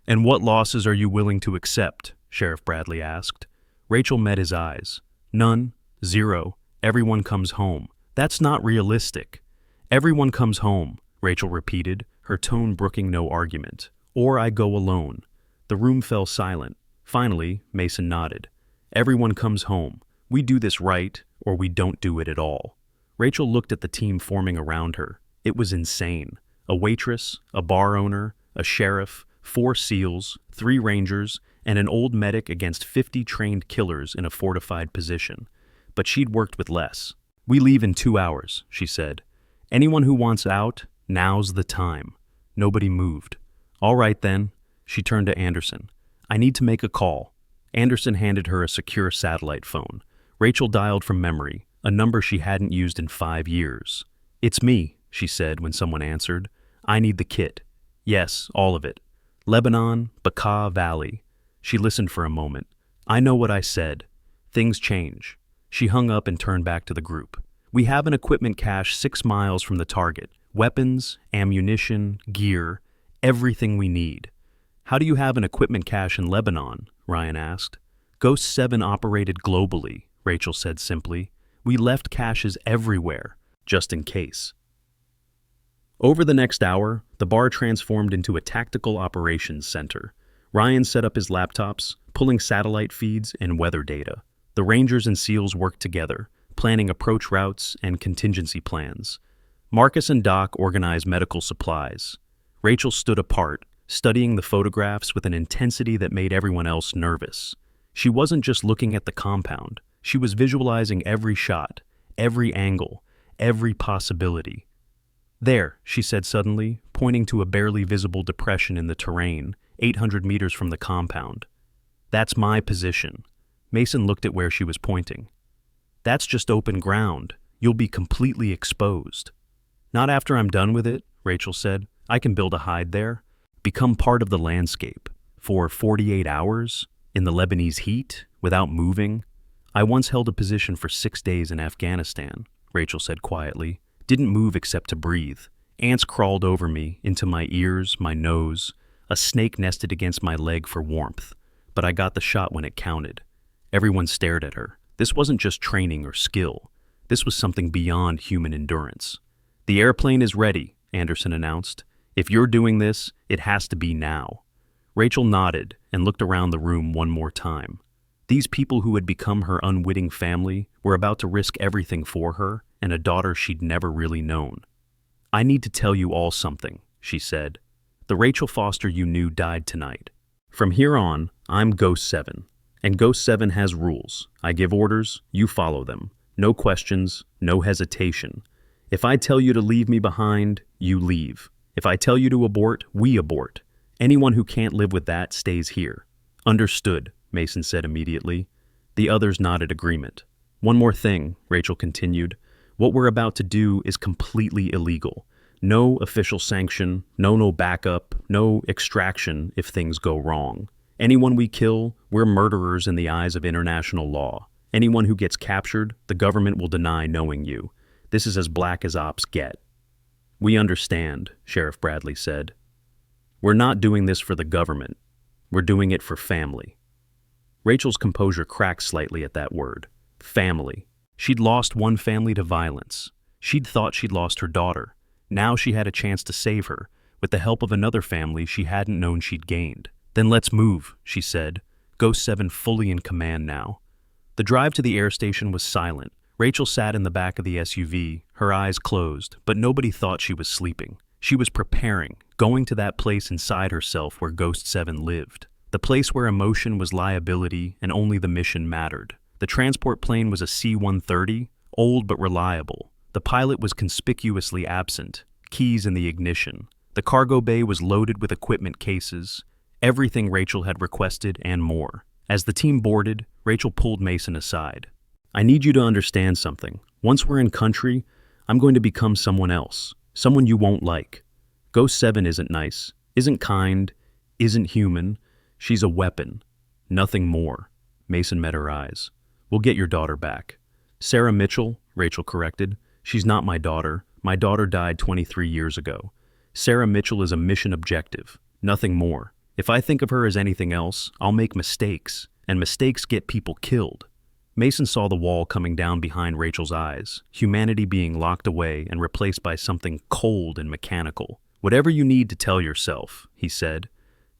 S1: And what losses are you willing to accept? Sheriff Bradley asked. Rachel met his eyes. None. Zero. Everyone comes home. That's not realistic. Everyone comes home, Rachel repeated, her tone brooking no argument. Or I go alone. The room fell silent. Finally, Mason nodded. Everyone comes home. We do this right, or we don't do it at all. Rachel looked at the team forming around her. It was insane. A waitress, a bar owner, a sheriff, 4 SEALs, 3 Rangers, and an old medic against 50 trained killers in a fortified position. But she'd worked with less. We leave in 2 hours, she said. Anyone who wants out, now's the time. Nobody moved. All right then, she turned to Anderson. I need to make a call. Anderson handed her a secure satellite phone. Rachel dialed from memory, a number she hadn't used in 5 years. It's me, she said when someone answered. I need the kit. Yes, all of it. Lebanon, Bekaa Valley. She listened for a moment. I know what I said. Things change. She hung up and turned back to the group. We have an equipment cache 6 miles from the target. Weapons, ammunition, gear, everything we need. How do you have an equipment cache in Lebanon? Ryan asked. Ghost 7 operated globally, Rachel said simply. We left caches everywhere, just in case. Over the next hour, the bar transformed into a tactical operations center. Ryan set up his laptops, pulling satellite feeds and weather data. The Rangers and SEALs worked together, planning approach routes and contingency plans. Marcus and Doc organized medical supplies. Rachel stood apart, studying the photographs with an intensity that made everyone else nervous. She wasn't just looking at the compound. She was visualizing every shot, every angle, every possibility. There, she said suddenly, pointing to a barely visible depression in the terrain, 800 meters from the compound. That's my position. Mason looked at where she was pointing. That's just open ground. You'll be completely exposed. Not after I'm done with it, Rachel said. I can build a hide there. Become part of the landscape. For 48 hours? In the Lebanese heat? Without moving? I once held a position for 6 days in Afghanistan, Rachel said quietly. Didn't move except to breathe. Ants crawled over me, into my ears, my nose. A snake nested against my leg for warmth. But I got the shot when it counted. Everyone stared at her. This wasn't just training or skill. This was something beyond human endurance. The airplane is ready, Anderson announced. If you're doing this, it has to be now. Rachel nodded and looked around the room one more time. These people who had become her unwitting family were about to risk everything for her and a daughter she'd never really known. I need to tell you all something, she said. The Rachel Foster you knew died tonight. From here on, I'm Ghost 7. And Ghost 7 has rules. I give orders, you follow them. No questions, no hesitation. If I tell you to leave me behind, you leave. If I tell you to abort, we abort. Anyone who can't live with that stays here. Understood, Mason said immediately. The others nodded agreement. One more thing, Rachel continued. What we're about to do is completely illegal. No official sanction, no backup, no extraction if things go wrong. Anyone we kill, we're murderers in the eyes of international law. Anyone who gets captured, the government will deny knowing you. This is as black as ops get. We understand, Sheriff Bradley said. We're not doing this for the government. We're doing it for family. Rachel's composure cracked slightly at that word. Family. She'd lost one family to violence. She'd thought she'd lost her daughter. Now she had a chance to save her, with the help of another family she hadn't known she'd gained. Then let's move, she said. Ghost 7 fully in command now. The drive to the air station was silent. Rachel sat in the back of the SUV, her eyes closed, but nobody thought she was sleeping. She was preparing, going to that place inside herself where Ghost 7 lived. The place where emotion was liability and only the mission mattered. The transport plane was a C-130, old but reliable. The pilot was conspicuously absent, keys in the ignition. The cargo bay was loaded with equipment cases, everything Rachel had requested and more. As the team boarded, Rachel pulled Mason aside. "I need you to understand something. Once we're in country, I'm going to become someone else, someone you won't like. Ghost 7 isn't nice, isn't kind, isn't human. She's a weapon. Nothing more." Mason met her eyes. "We'll get your daughter back." "Sarah Mitchell," Rachel corrected. "She's not my daughter. My daughter died 23 years ago. Sarah Mitchell is a mission objective, nothing more. If I think of her as anything else, I'll make mistakes, and mistakes get people killed." Mason saw the wall coming down behind Rachel's eyes, humanity being locked away and replaced by something cold and mechanical. "Whatever you need to tell yourself," he said.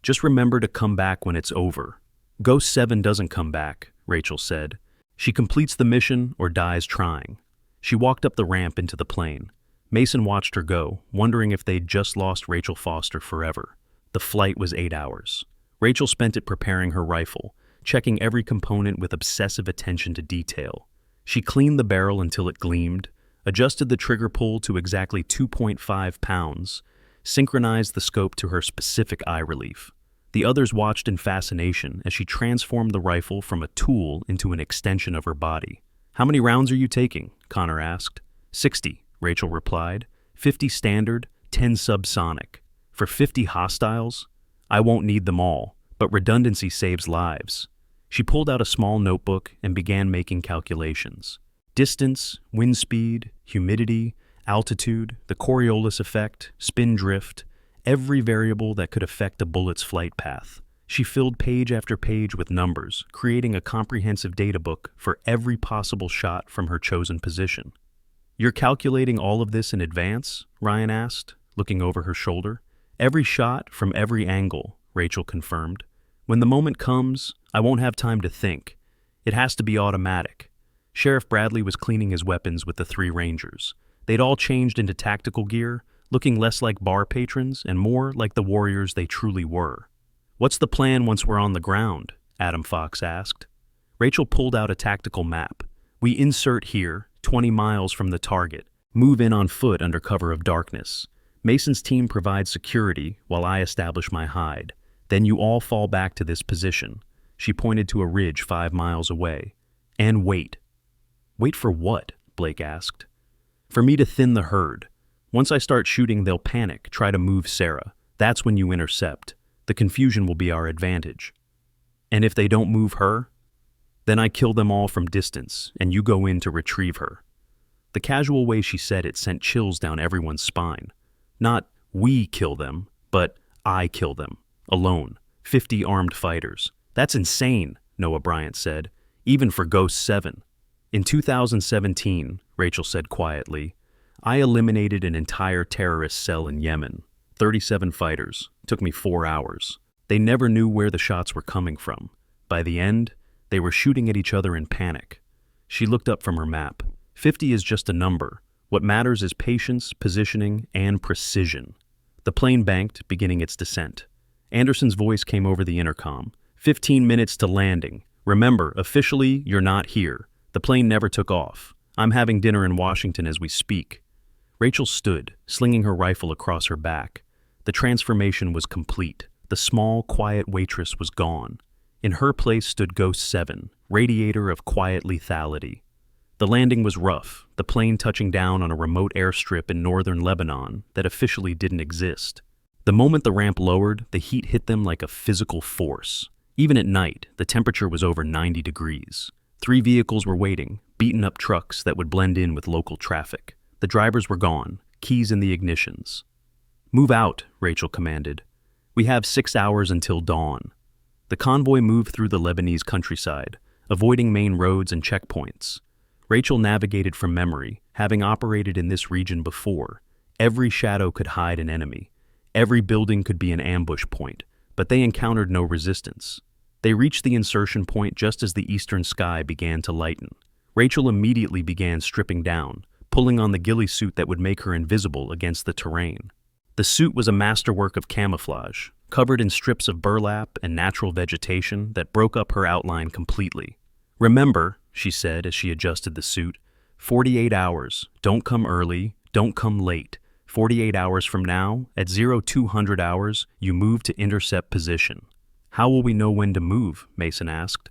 S1: "Just remember to come back when it's over." "Ghost 7 doesn't come back," Rachel said. "She completes the mission or dies trying." She walked up the ramp into the plane. Mason watched her go, wondering if they'd just lost Rachel Foster forever. The flight was 8 hours. Rachel spent it preparing her rifle, checking every component with obsessive attention to detail. She cleaned the barrel until it gleamed, adjusted the trigger pull to exactly 2.5 pounds, synchronized the scope to her specific eye relief. The others watched in fascination as she transformed the rifle from a tool into an extension of her body. "How many rounds are you taking?" Connor asked. 60, Rachel replied. 50 standard, 10 subsonic. For 50 hostiles? I won't need them all, but redundancy saves lives. She pulled out a small notebook and began making calculations. Distance, wind speed, humidity, altitude, the Coriolis effect, spin drift, every variable that could affect a bullet's flight path. She filled page after page with numbers, creating a comprehensive data book for every possible shot from her chosen position. "You're calculating all of this in advance?" Ryan asked, looking over her shoulder. "Every shot from every angle," Rachel confirmed. "When the moment comes, I won't have time to think. It has to be automatic." Sheriff Bradley was cleaning his weapons with the 3 Rangers. They'd all changed into tactical gear, looking less like bar patrons and more like the warriors they truly were. "What's the plan once we're on the ground?" Adam Fox asked. Rachel pulled out a tactical map. "We insert here, 20 miles from the target. Move in on foot under cover of darkness. Mason's team provides security while I establish my hide. Then you all fall back to this position." She pointed to a ridge 5 miles away. "And wait." "Wait for what?" Blake asked. "For me to thin the herd. Once I start shooting, they'll panic, try to move Sarah. That's when you intercept. The confusion will be our advantage." "And if they don't move her?" "Then I kill them all from distance, and you go in to retrieve her." The casual way she said it sent chills down everyone's spine. Not "we kill them," but "I kill them. Alone. 50 armed fighters. That's insane," Noah Bryant said, "even for Ghost 7. In 2017, Rachel said quietly, I eliminated an entire terrorist cell in Yemen. 37 fighters. Took me 4 hours. They never knew where the shots were coming from. By the end, they were shooting at each other in panic." She looked up from her map. 50 is just a number. What matters is patience, positioning, and precision. The plane banked, beginning its descent. Anderson's voice came over the intercom. 15 minutes to landing. Remember, officially, you're not here. The plane never took off. I'm having dinner in Washington as we speak." Rachel stood, slinging her rifle across her back. The transformation was complete. The small, quiet waitress was gone. In her place stood Ghost 7, radiator of quiet lethality. The landing was rough, the plane touching down on a remote airstrip in northern Lebanon that officially didn't exist. The moment the ramp lowered, the heat hit them like a physical force. Even at night, the temperature was over 90 degrees. 3 vehicles were waiting, beaten-up trucks that would blend in with local traffic. The drivers were gone, keys in the ignitions. "Move out," Rachel commanded. "We have 6 hours until dawn." The convoy moved through the Lebanese countryside, avoiding main roads and checkpoints. Rachel navigated from memory, having operated in this region before. Every shadow could hide an enemy. Every building could be an ambush point, but they encountered no resistance. They reached the insertion point just as the eastern sky began to lighten. Rachel immediately began stripping down, pulling on the ghillie suit that would make her invisible against the terrain. The suit was a masterwork of camouflage, covered in strips of burlap and natural vegetation that broke up her outline completely. "Remember," she said as she adjusted the suit. 48 hours. Don't come early. Don't come late. 48 hours from now, at 0200 hours, you move to intercept position. How will we know when to move? Mason asked.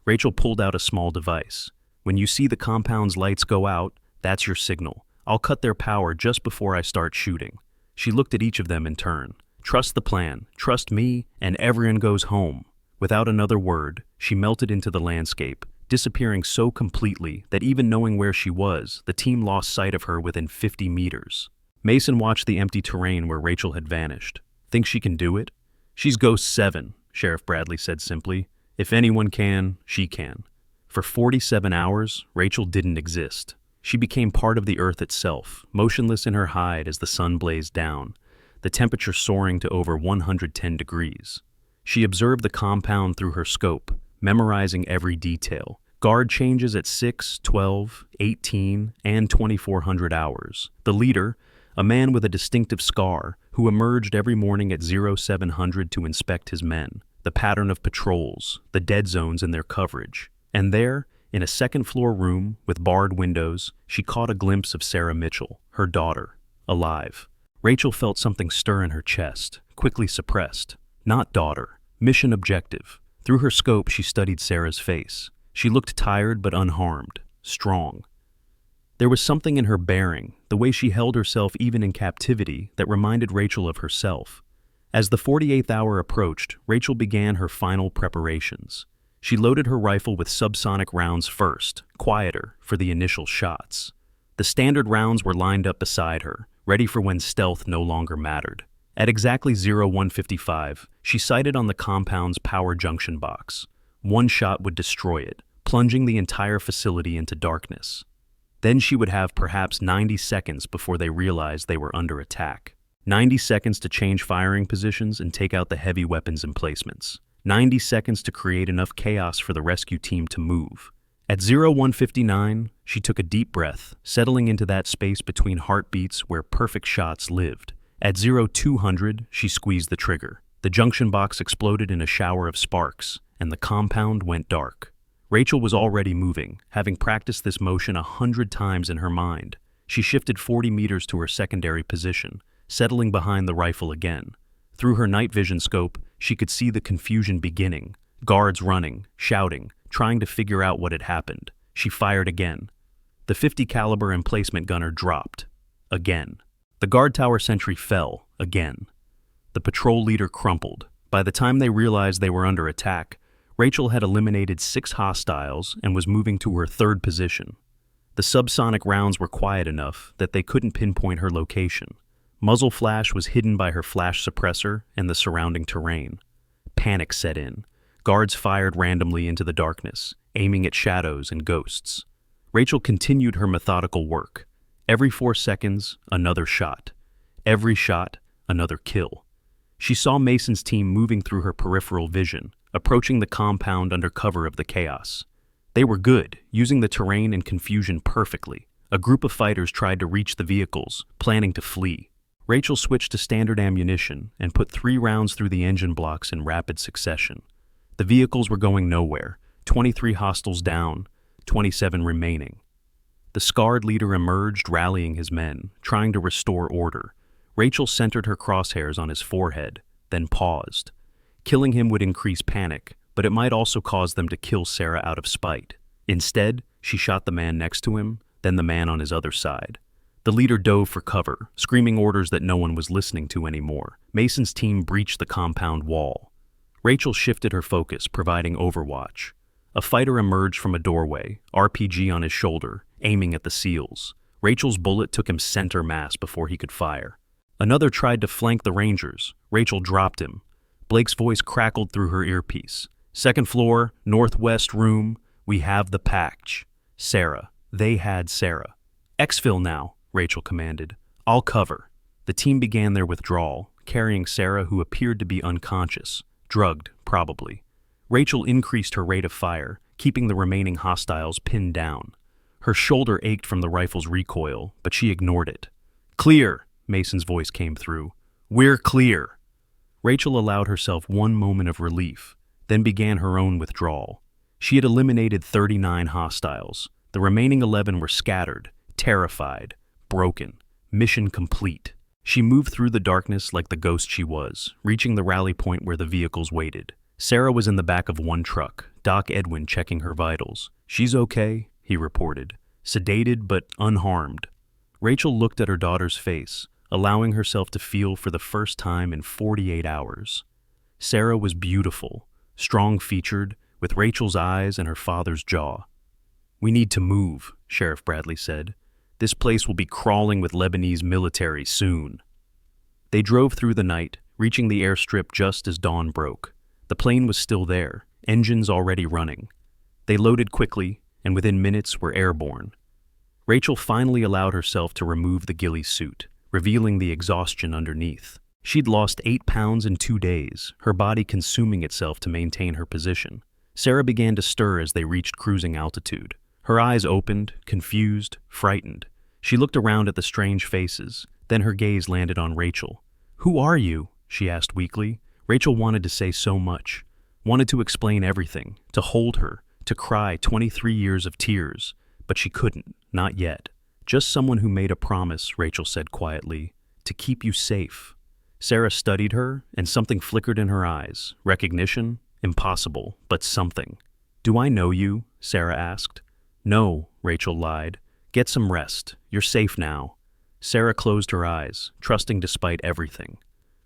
S1: Rachel pulled out a small device. When you see the compound's lights go out, that's your signal. I'll cut their power just before I start shooting. She looked at each of them in turn. Trust the plan, trust me, and everyone goes home. Without another word, she melted into the landscape, disappearing so completely that even knowing where she was, the team lost sight of her within 50 meters. Mason watched the empty terrain where Rachel had vanished. Think she can do it? She's Ghost 7, Sheriff Bradley said simply. If anyone can, she can. For 47 hours, Rachel didn't exist. She became part of the earth itself, motionless in her hide as the sun blazed down, the temperature soaring to over 110 degrees. She observed the compound through her scope, memorizing every detail. Guard changes at 6, 12, 18, and 2400 hours. The leader, a man with a distinctive scar, who emerged every morning at 0700 to inspect his men. The pattern of patrols, the dead zones in their coverage. And there, in a second-floor room with barred windows, she caught a glimpse of Sarah Mitchell, her daughter, alive. Rachel felt something stir in her chest, quickly suppressed. Not daughter. Mission objective. Through her scope, she studied Sarah's face. She looked tired but unharmed, strong. There was something in her bearing, the way she held herself even in captivity, that reminded Rachel of herself. As the 48th hour approached, Rachel began her final preparations. She loaded her rifle with subsonic rounds first, quieter, for the initial shots. The standard rounds were lined up beside her, ready for when stealth no longer mattered. At exactly 0155, she sighted on the compound's power junction box. One shot would destroy it, plunging the entire facility into darkness. Then she would have perhaps 90 seconds before they realized they were under attack. 90 seconds to change firing positions and take out the heavy weapons emplacements. 90 seconds to create enough chaos for the rescue team to move. At 0159, she took a deep breath, settling into that space between heartbeats where perfect shots lived. At 0200, she squeezed the trigger. The junction box exploded in a shower of sparks, and the compound went dark. Rachel was already moving, having practiced this motion 100 times in her mind. She shifted 40 meters to her secondary position, settling behind the rifle again. Through her night vision scope, she could see the confusion beginning. Guards running, shouting, trying to figure out what had happened. She fired again. The .50 caliber emplacement gunner dropped. Again. The guard tower sentry fell. Again. The patrol leader crumpled. By the time they realized they were under attack, Rachel had eliminated 6 hostiles and was moving to her third position. The subsonic rounds were quiet enough that they couldn't pinpoint her location. Muzzle flash was hidden by her flash suppressor and the surrounding terrain. Panic set in. Guards fired randomly into the darkness, aiming at shadows and ghosts. Rachel continued her methodical work. Every 4 seconds, another shot. Every shot, another kill. She saw Mason's team moving through her peripheral vision, approaching the compound under cover of the chaos. They were good, using the terrain and confusion perfectly. A group of fighters tried to reach the vehicles, planning to flee. Rachel switched to standard ammunition and put 3 rounds through the engine blocks in rapid succession. The vehicles were going nowhere, 23 hostiles down, 27 remaining. The scarred leader emerged, rallying his men, trying to restore order. Rachel centered her crosshairs on his forehead, then paused. Killing him would increase panic, but it might also cause them to kill Sarah out of spite. Instead, she shot the man next to him, then the man on his other side. The leader dove for cover, screaming orders that no one was listening to anymore. Mason's team breached the compound wall. Rachel shifted her focus, providing overwatch. A fighter emerged from a doorway, RPG on his shoulder, aiming at the SEALs. Rachel's bullet took him center mass before he could fire. Another tried to flank the Rangers. Rachel dropped him. Blake's voice crackled through her earpiece. Second floor, northwest room, we have the patch. Sarah. They had Sarah. Exfil now, Rachel commanded. I'll cover. The team began their withdrawal, carrying Sarah, who appeared to be unconscious, drugged, probably. Rachel increased her rate of fire, keeping the remaining hostiles pinned down. Her shoulder ached from the rifle's recoil, but she ignored it. Clear, Mason's voice came through. We're clear. Rachel allowed herself one moment of relief, then began her own withdrawal. She had eliminated 39 hostiles. The remaining 11 were scattered, terrified, broken, mission complete. She moved through the darkness like the ghost she was, reaching the rally point where the vehicles waited. Sarah was in the back of one truck, Doc Edwin checking her vitals. "She's okay," he reported, sedated but unharmed. Rachel looked at her daughter's face, allowing herself to feel for the first time in 48 hours. Sarah was beautiful, strong-featured, with Rachel's eyes and her father's jaw. "We need to move," Sheriff Bradley said. "This place will be crawling with Lebanese military soon." They drove through the night, reaching the airstrip just as dawn broke. The plane was still there, engines already running. They loaded quickly, and within minutes were airborne. Rachel finally allowed herself to remove the ghillie suit, revealing the exhaustion underneath. She'd lost 8 pounds in 2 days, her body consuming itself to maintain her position. Sarah began to stir as they reached cruising altitude. Her eyes opened, confused, frightened. She looked around at the strange faces, then her gaze landed on Rachel. "Who are you?" she asked weakly. Rachel wanted to say so much, wanted to explain everything, to hold her, to cry 23 years of tears, but she couldn't, not yet. "Just someone who made a promise," Rachel said quietly, "to keep you safe." Sarah studied her, and something flickered in her eyes. Recognition? Impossible, but something. "Do I know you?" Sarah asked. "No," Rachel lied. "Get some rest. You're safe now." Sarah closed her eyes, trusting despite everything.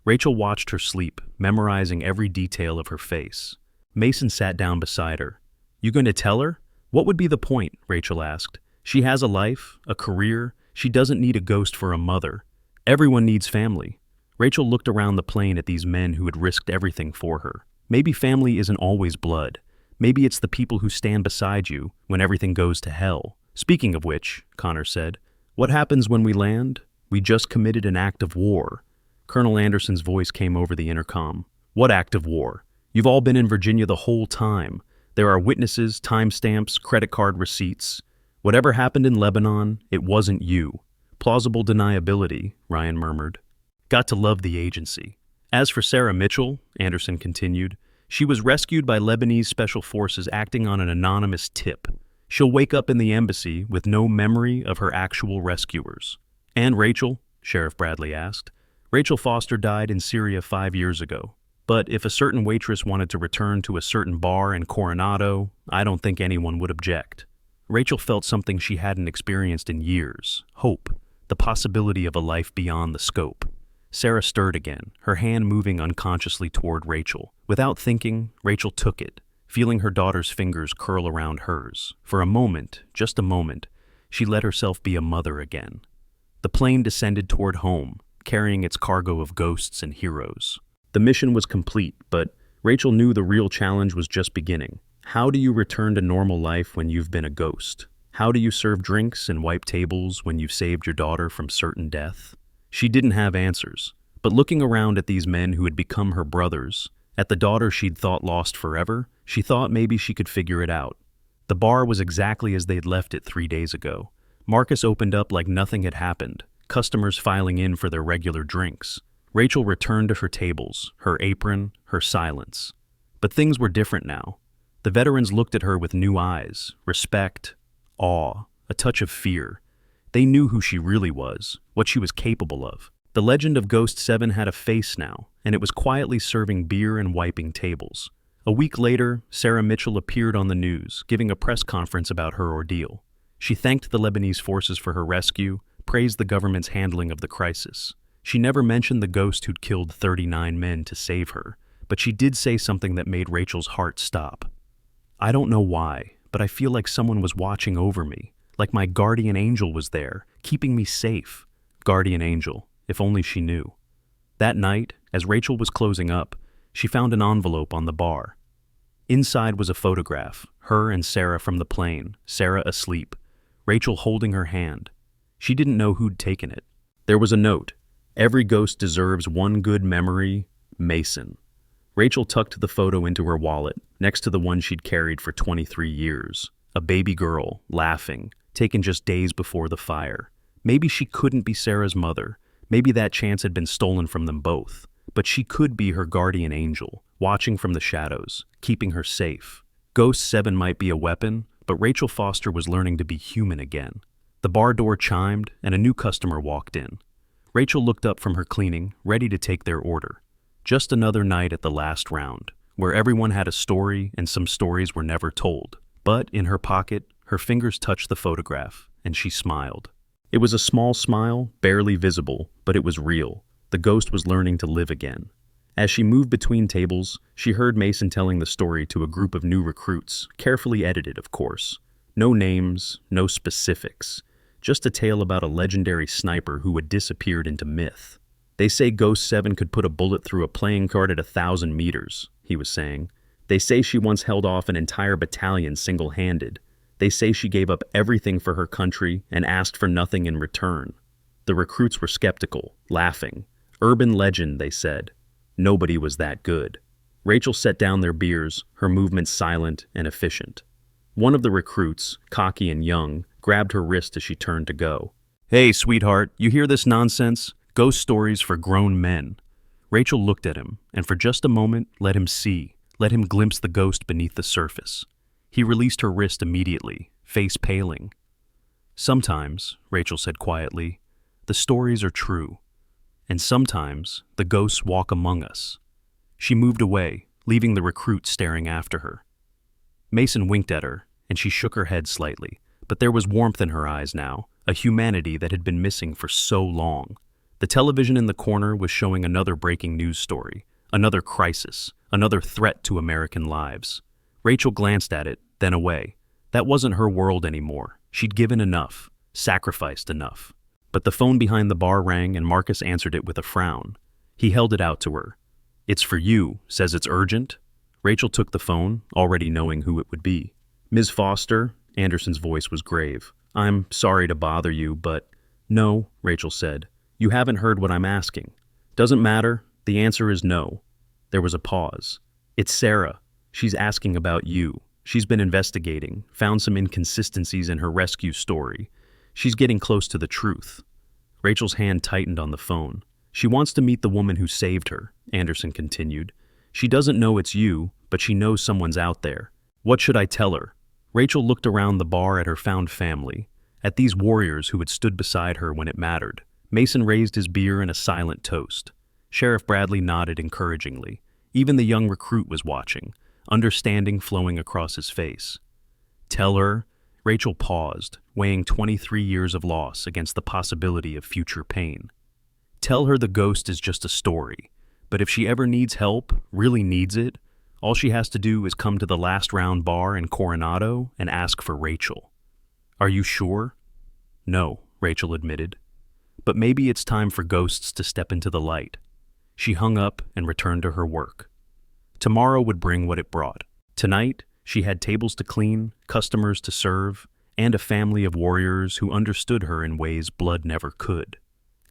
S1: Rachel watched her sleep, memorizing every detail of her face. Mason sat down beside her. "You going to tell her?" "What would be the point?" Rachel asked. "She has a life, a career. She doesn't need a ghost for a mother. Everyone needs family." Rachel looked around the plane at these men who had risked everything for her. Maybe family isn't always blood. Maybe it's the people who stand beside you when everything goes to hell. "Speaking of which," Connor said, "what happens when we land? We just committed an act of war." Colonel Anderson's voice came over the intercom. "What act of war? You've all been in Virginia the whole time. There are witnesses, timestamps, credit card receipts. Whatever happened in Lebanon, it wasn't you." "Plausible deniability," Ryan murmured. "Got to love the agency." "As for Sarah Mitchell," Anderson continued, "she was rescued by Lebanese special forces acting on an anonymous tip. She'll wake up in the embassy with no memory of her actual rescuers." "And Rachel?" Sheriff Bradley asked. "Rachel Foster died in Syria 5 years ago. But if a certain waitress wanted to return to a certain bar in Coronado, I don't think anyone would object." Rachel felt something she hadn't experienced in years. Hope. The possibility of a life beyond the scope. Sarah stirred again, her hand moving unconsciously toward Rachel. Without thinking, Rachel took it, feeling her daughter's fingers curl around hers. For a moment, just a moment, she let herself be a mother again. The plane descended toward home, carrying its cargo of ghosts and heroes. The mission was complete, but Rachel knew the real challenge was just beginning. How do you return to normal life when you've been a ghost? How do you serve drinks and wipe tables when you've saved your daughter from certain death? She didn't have answers, but looking around at these men who had become her brothers, at the daughter she'd thought lost forever, she thought maybe she could figure it out. The bar was exactly as they'd left it 3 days ago. Marcus opened up like nothing had happened, customers filing in for their regular drinks. Rachel returned to her tables, her apron, her silence. But things were different now. The veterans looked at her with new eyes, respect, awe, a touch of fear. They knew who she really was, what she was capable of. The legend of Ghost 7 had a face now, and it was quietly serving beer and wiping tables. A week later, Sarah Mitchell appeared on the news, giving a press conference about her ordeal. She thanked the Lebanese forces for her rescue, praised the government's handling of the crisis. She never mentioned the ghost who'd killed 39 men to save her, but she did say something that made Rachel's heart stop. "I don't know why, but I feel like someone was watching over me, like my guardian angel was there, keeping me safe." Guardian angel, if only she knew. That night, as Rachel was closing up, she found an envelope on the bar. Inside was a photograph, her and Sarah from the plane, Sarah asleep, Rachel holding her hand. She didn't know who'd taken it. There was a note. "Every ghost deserves one good memory, Mason." Rachel tucked the photo into her wallet, next to the one she'd carried for 23 years. A baby girl, laughing, taken just days before the fire. Maybe she couldn't be Sarah's mother. Maybe that chance had been stolen from them both. But she could be her guardian angel, watching from the shadows, keeping her safe. Ghost 7 might be a weapon, but Rachel Foster was learning to be human again. The bar door chimed, and a new customer walked in. Rachel looked up from her cleaning, ready to take their order. Just another night at the last round, where everyone had a story and some stories were never told. But in her pocket, her fingers touched the photograph, and she smiled. It was a small smile, barely visible, but it was real. The ghost was learning to live again. As she moved between tables, she heard Mason telling the story to a group of new recruits, carefully edited, of course. No names, no specifics. Just a tale about a legendary sniper who had disappeared into myth. They say Ghost 7 could put a bullet through a playing card at 1,000 meters, he was saying. They say she once held off an entire battalion single-handed. They say she gave up everything for her country and asked for nothing in return. The recruits were skeptical, laughing. Urban legend, they said. Nobody was that good. Rachel set down their beers, her movements silent and efficient. One of the recruits, cocky and young, grabbed her wrist as she turned to go. "Hey, sweetheart, you hear this nonsense? Ghost stories for grown men." Rachel looked at him, and for just a moment let him glimpse the ghost beneath the surface. He released her wrist immediately, face paling. "Sometimes," Rachel said quietly, "the stories are true. And sometimes the ghosts walk among us." She moved away, leaving the recruit staring after her. Mason winked at her, and she shook her head slightly, but there was warmth in her eyes now, a humanity that had been missing for so long. The television in the corner was showing another breaking news story, another crisis, another threat to American lives. Rachel glanced at it, then away. That wasn't her world anymore. She'd given enough, sacrificed enough. But the phone behind the bar rang and Marcus answered it with a frown. He held it out to her. "It's for you, says it's urgent." Rachel took the phone, already knowing who it would be. "Ms. Foster," Anderson's voice was grave. "I'm sorry to bother you, but—" "No," Rachel said. "You haven't heard what I'm asking." "Doesn't matter. The answer is no." There was a pause. "It's Sarah. She's asking about you. She's been investigating, found some inconsistencies in her rescue story. She's getting close to the truth." Rachel's hand tightened on the phone. "She wants to meet the woman who saved her," Anderson continued. "She doesn't know it's you, but she knows someone's out there. What should I tell her?" Rachel looked around the bar at her found family, at these warriors who had stood beside her when it mattered. Mason raised his beer in a silent toast. Sheriff Bradley nodded encouragingly. Even the young recruit was watching, understanding flowing across his face. "Tell her," Rachel paused, weighing 23 years of loss against the possibility of future pain. "Tell her the ghost is just a story, but if she ever needs help, really needs it, all she has to do is come to the last round bar in Coronado and ask for Rachel." "Are you sure?" "No," Rachel admitted. "But maybe it's time for ghosts to step into the light." She hung up and returned to her work. Tomorrow would bring what it brought. Tonight, she had tables to clean, customers to serve, and a family of warriors who understood her in ways blood never could.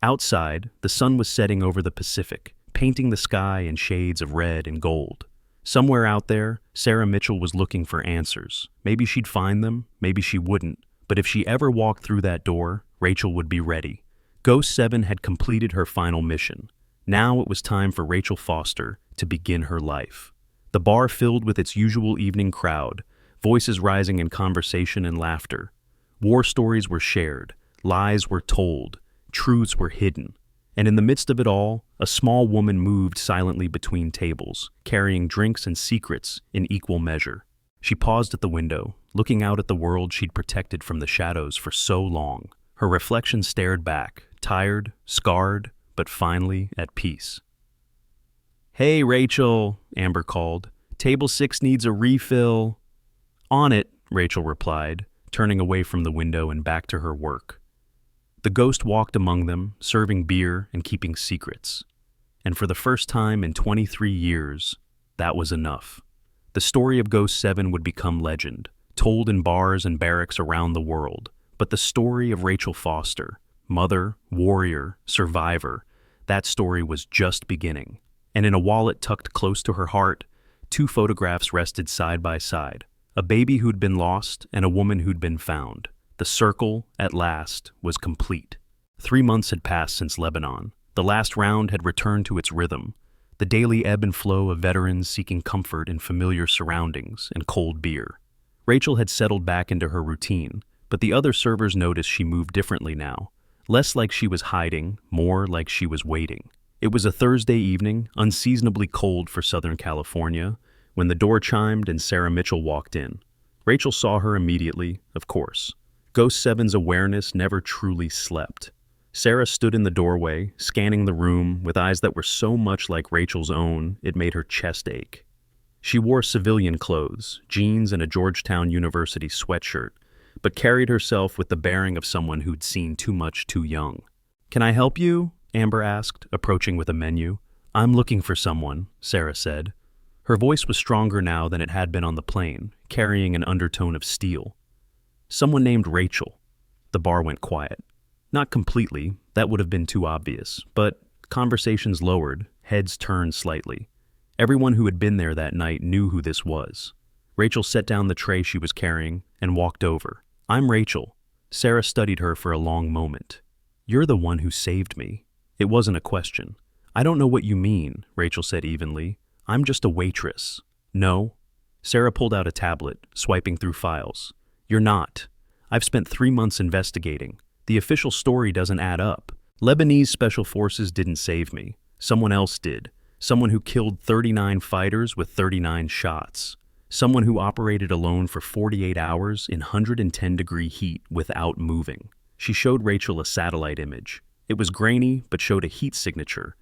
S1: Outside, the sun was setting over the Pacific, painting the sky in shades of red and gold. Somewhere out there, Sarah Mitchell was looking for answers. Maybe she'd find them, maybe she wouldn't, but if she ever walked through that door, Rachel would be ready. Ghost 7 had completed her final mission. Now it was time for Rachel Foster to begin her life. The bar filled with its usual evening crowd, voices rising in conversation and laughter. War stories were shared, lies were told, truths were hidden. And in the midst of it all, a small woman moved silently between tables, carrying drinks and secrets in equal measure. She paused at the window, looking out at the world she'd protected from the shadows for so long. Her reflection stared back, tired, scarred, but finally at peace. "Hey, Rachel," Amber called. "Table 6 needs a refill." "On it," Rachel replied, turning away from the window and back to her work. The ghost walked among them, serving beer and keeping secrets. And for the first time in 23 years, that was enough. The story of Ghost 7 would become legend, told in bars and barracks around the world. But the story of Rachel Foster, mother, warrior, survivor, that story was just beginning. And in a wallet tucked close to her heart, 2 photographs rested side by side. A baby who'd been lost and a woman who'd been found. The circle, at last, was complete. 3 months had passed since Lebanon. The last round had returned to its rhythm. the daily ebb and flow of veterans seeking comfort in familiar surroundings and cold beer. Rachel had settled back into her routine, but the other servers noticed she moved differently now, less like she was hiding, more like she was waiting. It was a Thursday evening, unseasonably cold for Southern California, when the door chimed and Sarah Mitchell walked in. Rachel saw her immediately, of course. Ghost Seven's awareness never truly slept. Sarah stood in the doorway, scanning the room with eyes that were so much like Rachel's own it made her chest ache. She wore civilian clothes, jeans and a Georgetown University sweatshirt, but carried herself with the bearing of someone who'd seen too much too young. "Can I help you?" Amber asked, approaching with a menu. "I'm looking for someone," Sarah said. Her voice was stronger now than it had been on the plane, carrying an undertone of steel. "Someone named Rachel." The bar went quiet. Not completely, that would have been too obvious, but conversations lowered, heads turned slightly. Everyone who had been there that night knew who this was. Rachel set down the tray she was carrying and walked over. "I'm Rachel." Sarah studied her for a long moment. "You're the one who saved me." It wasn't a question. "I don't know what you mean," Rachel said evenly. "I'm just a waitress." "No." Sarah pulled out a tablet, swiping through files. "You're not. I've spent 3 months investigating. The official story doesn't add up. Lebanese special forces didn't save me. Someone else did. Someone who killed 39 fighters with 39 shots. Someone who operated alone for 48 hours in 110-degree heat without moving." She showed Rachel a satellite image. It was grainy, but showed a heat signature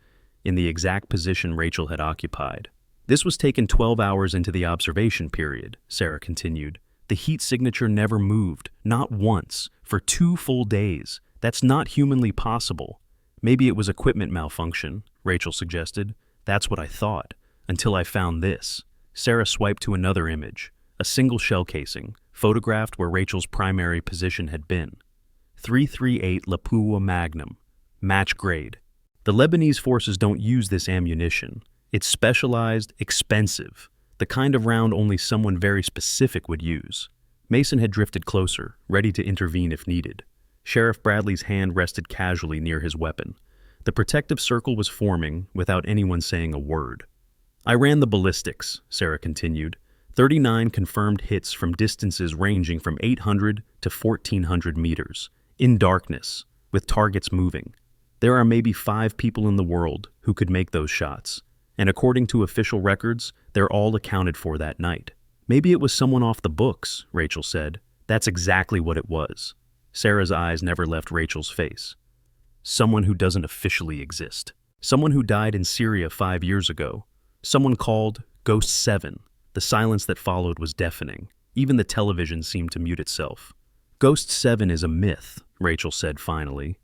S1: in the exact position Rachel had occupied. "This was taken 12 hours into the observation period," Sarah continued. "The heat signature never moved, not once, for 2 full days. That's not humanly possible." "Maybe it was equipment malfunction," Rachel suggested. "That's what I thought, until I found this." Sarah swiped to another image, a single shell casing, photographed where Rachel's primary position had been. 338 Lapua Magnum, match grade. The Lebanese forces don't use this ammunition. It's specialized, expensive, the kind of round only someone very specific would use. Mason had drifted closer, ready to intervene if needed. Sheriff Bradley's hand rested casually near his weapon. The protective circle was forming without anyone saying a word. "I ran the ballistics," Sarah continued. 39 confirmed hits from distances ranging from 800 to 1,400 meters, in darkness, with targets moving. There are maybe 5 people in the world who could make those shots, and according to official records, they're all accounted for that night. "Maybe it was someone off the books," Rachel said. "That's exactly what it was." Sarah's eyes never left Rachel's face. "Someone who doesn't officially exist. Someone who died in Syria 5 years ago. Someone called Ghost 7. The silence that followed was deafening. Even the television seemed to mute itself. "Ghost 7 is a myth," Rachel said finally.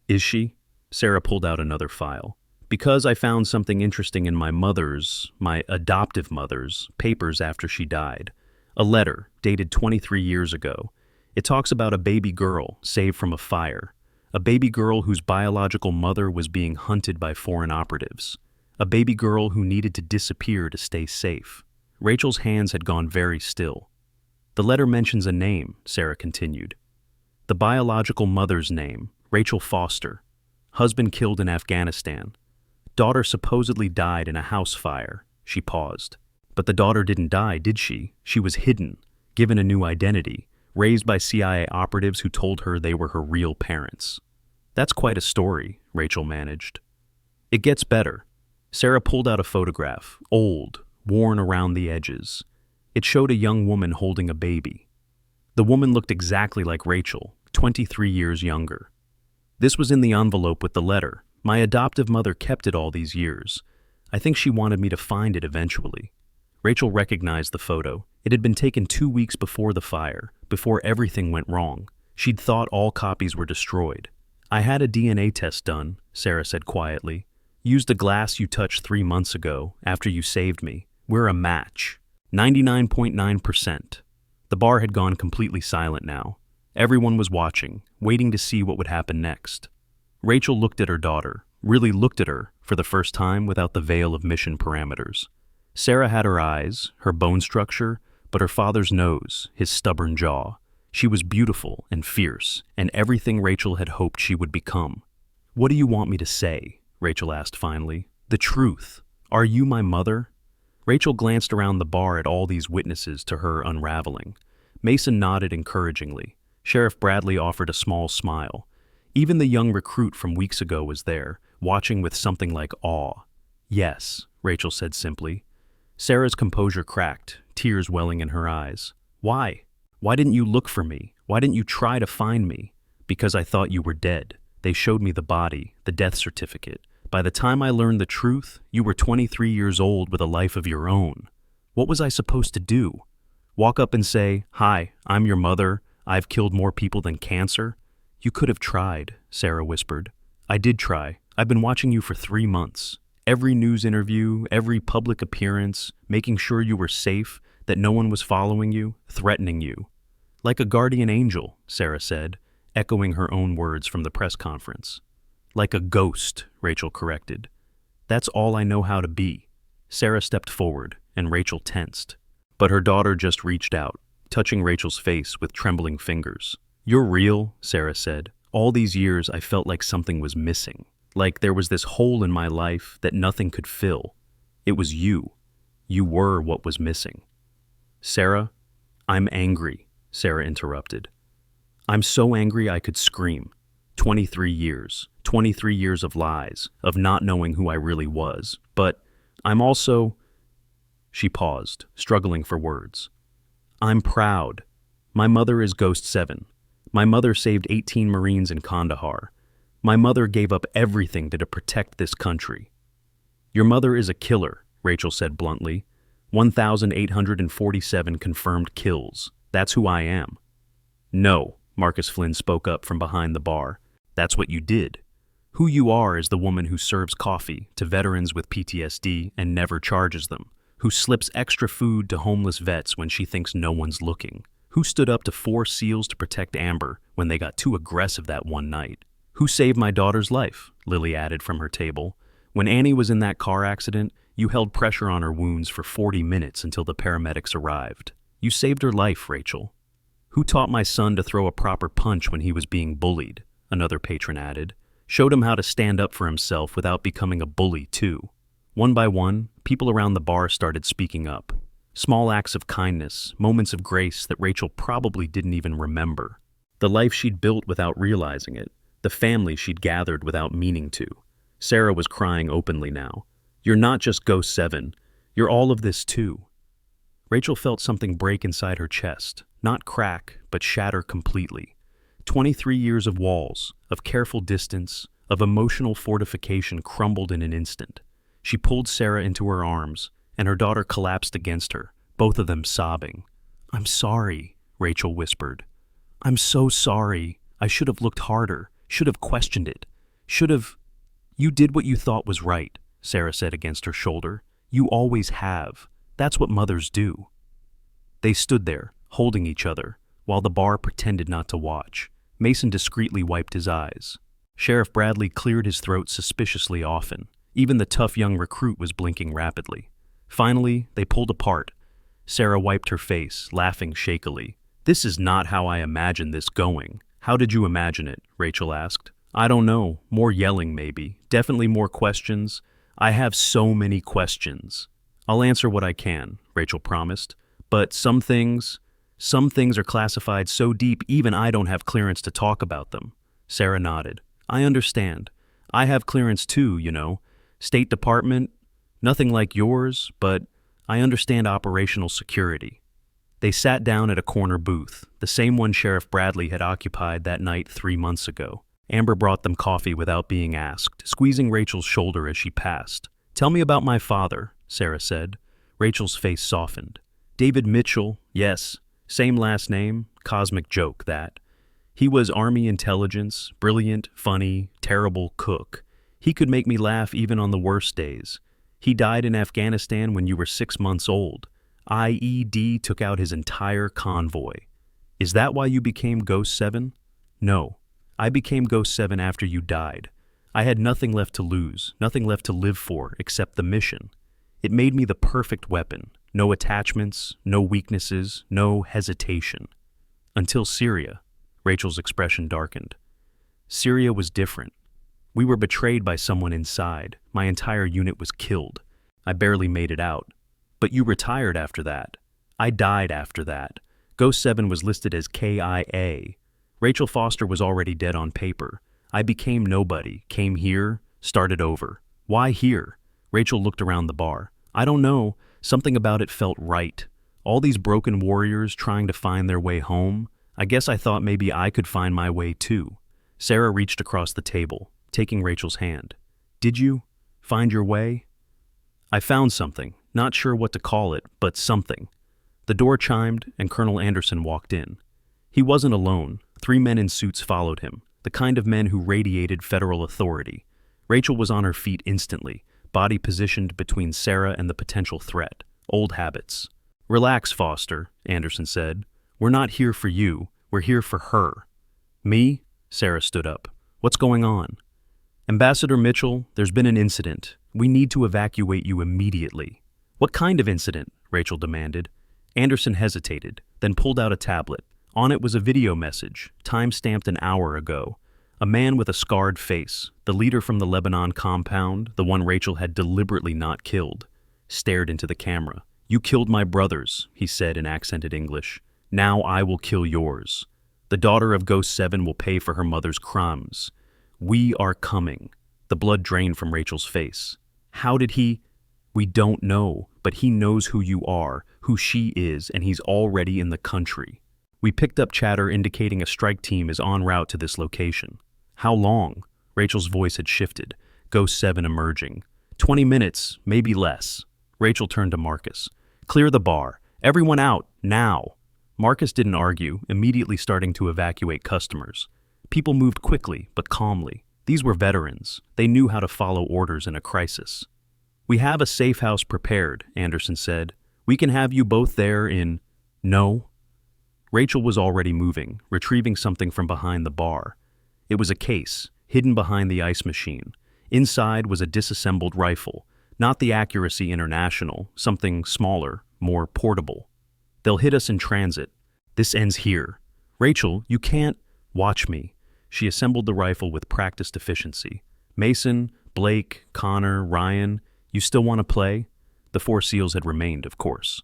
S1: "Is she?" Sarah pulled out another file. "Because I found something interesting in my adoptive mother's, papers after she died. A letter, dated 23 years ago. It talks about a baby girl saved from a fire. A baby girl whose biological mother was being hunted by foreign operatives. A baby girl who needed to disappear to stay safe." Rachel's hands had gone very still. "The letter mentions a name," Sarah continued. "The biological mother's name, Rachel Foster. Husband killed in Afghanistan. Daughter supposedly died in a house fire." She paused. "But the daughter didn't die, did she? She was hidden, given a new identity, raised by CIA operatives who told her they were her real parents." "That's quite a story," Rachel managed. "It gets better." Sarah pulled out a photograph, old, worn around the edges. It showed a young woman holding a baby. The woman looked exactly like Rachel, 23 years younger. "This was in the envelope with the letter. My adoptive mother kept it all these years. I think she wanted me to find it eventually." Rachel recognized the photo. It had been taken 2 weeks before the fire, before everything went wrong. She'd thought all copies were destroyed. "I had a DNA test done," Sarah said quietly. "Used a glass you touched 3 months ago, after you saved me. We're a match. 99.9%. The bar had gone completely silent now. Everyone was watching, waiting to see what would happen next. Rachel looked at her daughter, really looked at her, for the first time without the veil of mission parameters. Sarah had her eyes, her bone structure, but her father's nose, his stubborn jaw. She was beautiful and fierce, and everything Rachel had hoped she would become. "What do you want me to say?" Rachel asked finally. "The truth. Are you my mother? Rachel glanced around the bar at all these witnesses to her unraveling. Mason nodded encouragingly. Sheriff Bradley offered a small smile. Even the young recruit from weeks ago was there, watching with something like awe. Yes, Rachel said simply. Sarah's composure cracked, tears welling in her eyes. Why? Why didn't you look for me? Why didn't you try to find me? Because I thought you were dead. They showed me the body, the death certificate. By the time I learned the truth, you were 23 years old with a life of your own. What was I supposed to do? Walk up and say, "Hi, I'm your mother. I've killed more people than cancer"? You could have tried, Sarah whispered. I did try. I've been watching you for 3 months. Every news interview, every public appearance, making sure you were safe, that no one was following you, threatening you. Like a guardian angel, Sarah said, echoing her own words from the press conference. Like a ghost, Rachel corrected. That's all I know how to be. Sarah stepped forward, and Rachel tensed. But her daughter just reached out, touching Rachel's face with trembling fingers. You're real, Sarah said. All these years I felt like something was missing. Like there was this hole in my life that nothing could fill. It was you. You were what was missing. Sarah, I'm angry, Sarah interrupted. I'm so angry I could scream. 23 years. 23 years of lies, of not knowing who I really was. But I'm also... She paused, struggling for words. I'm proud. My mother is Ghost 7. My mother saved 18 Marines in Kandahar. My mother gave up everything to protect this country. Your mother is a killer, Rachel said bluntly. 1,847 confirmed kills. That's who I am. No, Marcus Flynn spoke up from behind the bar. That's what you did. Who you are is the woman who serves coffee to veterans with PTSD and never charges them, who slips extra food to homeless vets when she thinks no one's looking, who stood up to 4 SEALs to protect Amber when they got too aggressive that one night, who saved my daughter's life, Lily added from her table. When Annie was in that car accident, you held pressure on her wounds for 40 minutes until the paramedics arrived. You saved her life, Rachel. Who taught my son to throw a proper punch when he was being bullied, another patron added. Showed him how to stand up for himself without becoming a bully, too. One by one, people around the bar started speaking up. Small acts of kindness, moments of grace that Rachel probably didn't even remember. The life she'd built without realizing it. The family she'd gathered without meaning to. Sarah was crying openly now. You're not just Ghost 7. You're all of this, too. Rachel felt something break inside her chest. Not crack, but shatter completely. 23 years of walls, of careful distance, of emotional fortification crumbled in an instant. She pulled Sarah into her arms, and her daughter collapsed against her, both of them sobbing. I'm sorry, Rachel whispered. I'm so sorry. I should have looked harder, should have questioned it, should have... You did what you thought was right, Sarah said against her shoulder. You always have. That's what mothers do. They stood there, holding each other, while the bar pretended not to watch. Mason discreetly wiped his eyes. Sheriff Bradley cleared his throat suspiciously often. Even the tough young recruit was blinking rapidly. Finally, they pulled apart. Sarah wiped her face, laughing shakily. This is not how I imagined this going. How did you imagine it? Rachel asked. I don't know. More yelling, maybe. Definitely more questions. I have so many questions. I'll answer what I can, Rachel promised. But some things are classified so deep even I don't have clearance to talk about them. Sarah nodded. I understand. I have clearance too, you know. State Department, nothing like yours, but I understand operational security. They sat down at a corner booth, the same one Sheriff Bradley had occupied that night 3 months ago. Amber brought them coffee without being asked, squeezing Rachel's shoulder as she passed. Tell me about my father, Sarah said. Rachel's face softened. David Mitchell, yes, same last name, cosmic joke that. He was Army intelligence, brilliant, funny, terrible cook. He could make me laugh even on the worst days. He died in Afghanistan when you were 6 months old. IED took out his entire convoy. Is that why you became Ghost 7? No. I became Ghost 7 after you died. I had nothing left to lose, nothing left to live for except the mission. It made me the perfect weapon. No attachments, no weaknesses, no hesitation. Until Syria. Rachel's expression darkened. Syria was different. We were betrayed by someone inside. My entire unit was killed. I barely made it out. But you retired after that. I died after that. Ghost 7 was listed as KIA. Rachel Foster was already dead on paper. I became nobody, came here, started over. Why here? Rachel looked around the bar. I don't know. Something about it felt right. All these broken warriors trying to find their way home. I guess I thought maybe I could find my way too. Sarah reached across the table, taking Rachel's hand. Did you find your way? I found something. Not sure what to call it, but something. The door chimed, and Colonel Anderson walked in. He wasn't alone. 3 men in suits followed him, the kind of men who radiated federal authority. Rachel was on her feet instantly, body positioned between Sarah and the potential threat. Old habits. Relax, Foster, Anderson said. We're not here for you. We're here for her. Me? Sarah stood up. What's going on? Ambassador Mitchell, there's been an incident. We need to evacuate you immediately. What kind of incident? Rachel demanded. Anderson hesitated, then pulled out a tablet. On it was a video message, time-stamped an hour ago. A man with a scarred face, the leader from the Lebanon compound, the one Rachel had deliberately not killed, stared into the camera. You killed my brothers, he said in accented English. Now I will kill yours. The daughter of Ghost 7 will pay for her mother's crimes. We are coming. The blood drained from Rachel's face. How did he? We don't know, but he knows who you are, who she is, and he's already in the country. We picked up chatter indicating a strike team is en route to this location. How long? Rachel's voice had shifted, Ghost 7 emerging. 20 minutes, maybe less. Rachel turned to Marcus. Clear the bar. Everyone out, now. Marcus didn't argue, immediately starting to evacuate customers. People moved quickly, but calmly. These were veterans. They knew how to follow orders in a crisis. We have a safe house prepared, Anderson said. We can have you both there in... No. Rachel was already moving, retrieving something from behind the bar. It was a case, hidden behind the ice machine. Inside was a disassembled rifle, not the Accuracy International, something smaller, more portable. They'll hit us in transit. This ends here. Rachel, you can't... Watch me. She assembled the rifle with practiced efficiency. Mason, Blake, Connor, Ryan, you still want to play? The 4 SEALs had remained, of course.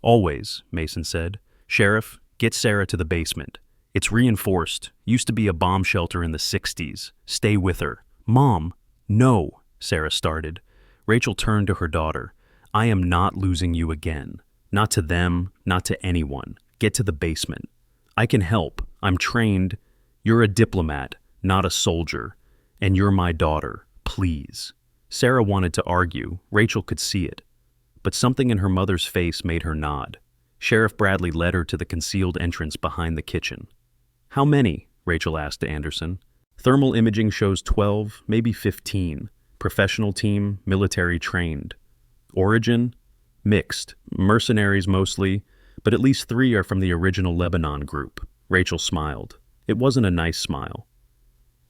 S1: Always, Mason said. Sheriff, get Sarah to the basement. It's reinforced. Used to be a bomb shelter in the 60s. Stay with her. Mom, no, Sarah started. Rachel turned to her daughter. I am not losing you again. Not to them, not to anyone. Get to the basement. I can help. I'm trained. You're a diplomat, not a soldier. And you're my daughter. Please. Sarah wanted to argue. Rachel could see it. But something in her mother's face made her nod. Sheriff Bradley led her to the concealed entrance behind the kitchen. How many? Rachel asked Anderson. Thermal imaging shows 12, maybe 15. Professional team, military trained. Origin? Mixed. Mercenaries mostly, but at least 3 are from the original Lebanon group. Rachel smiled. It wasn't a nice smile.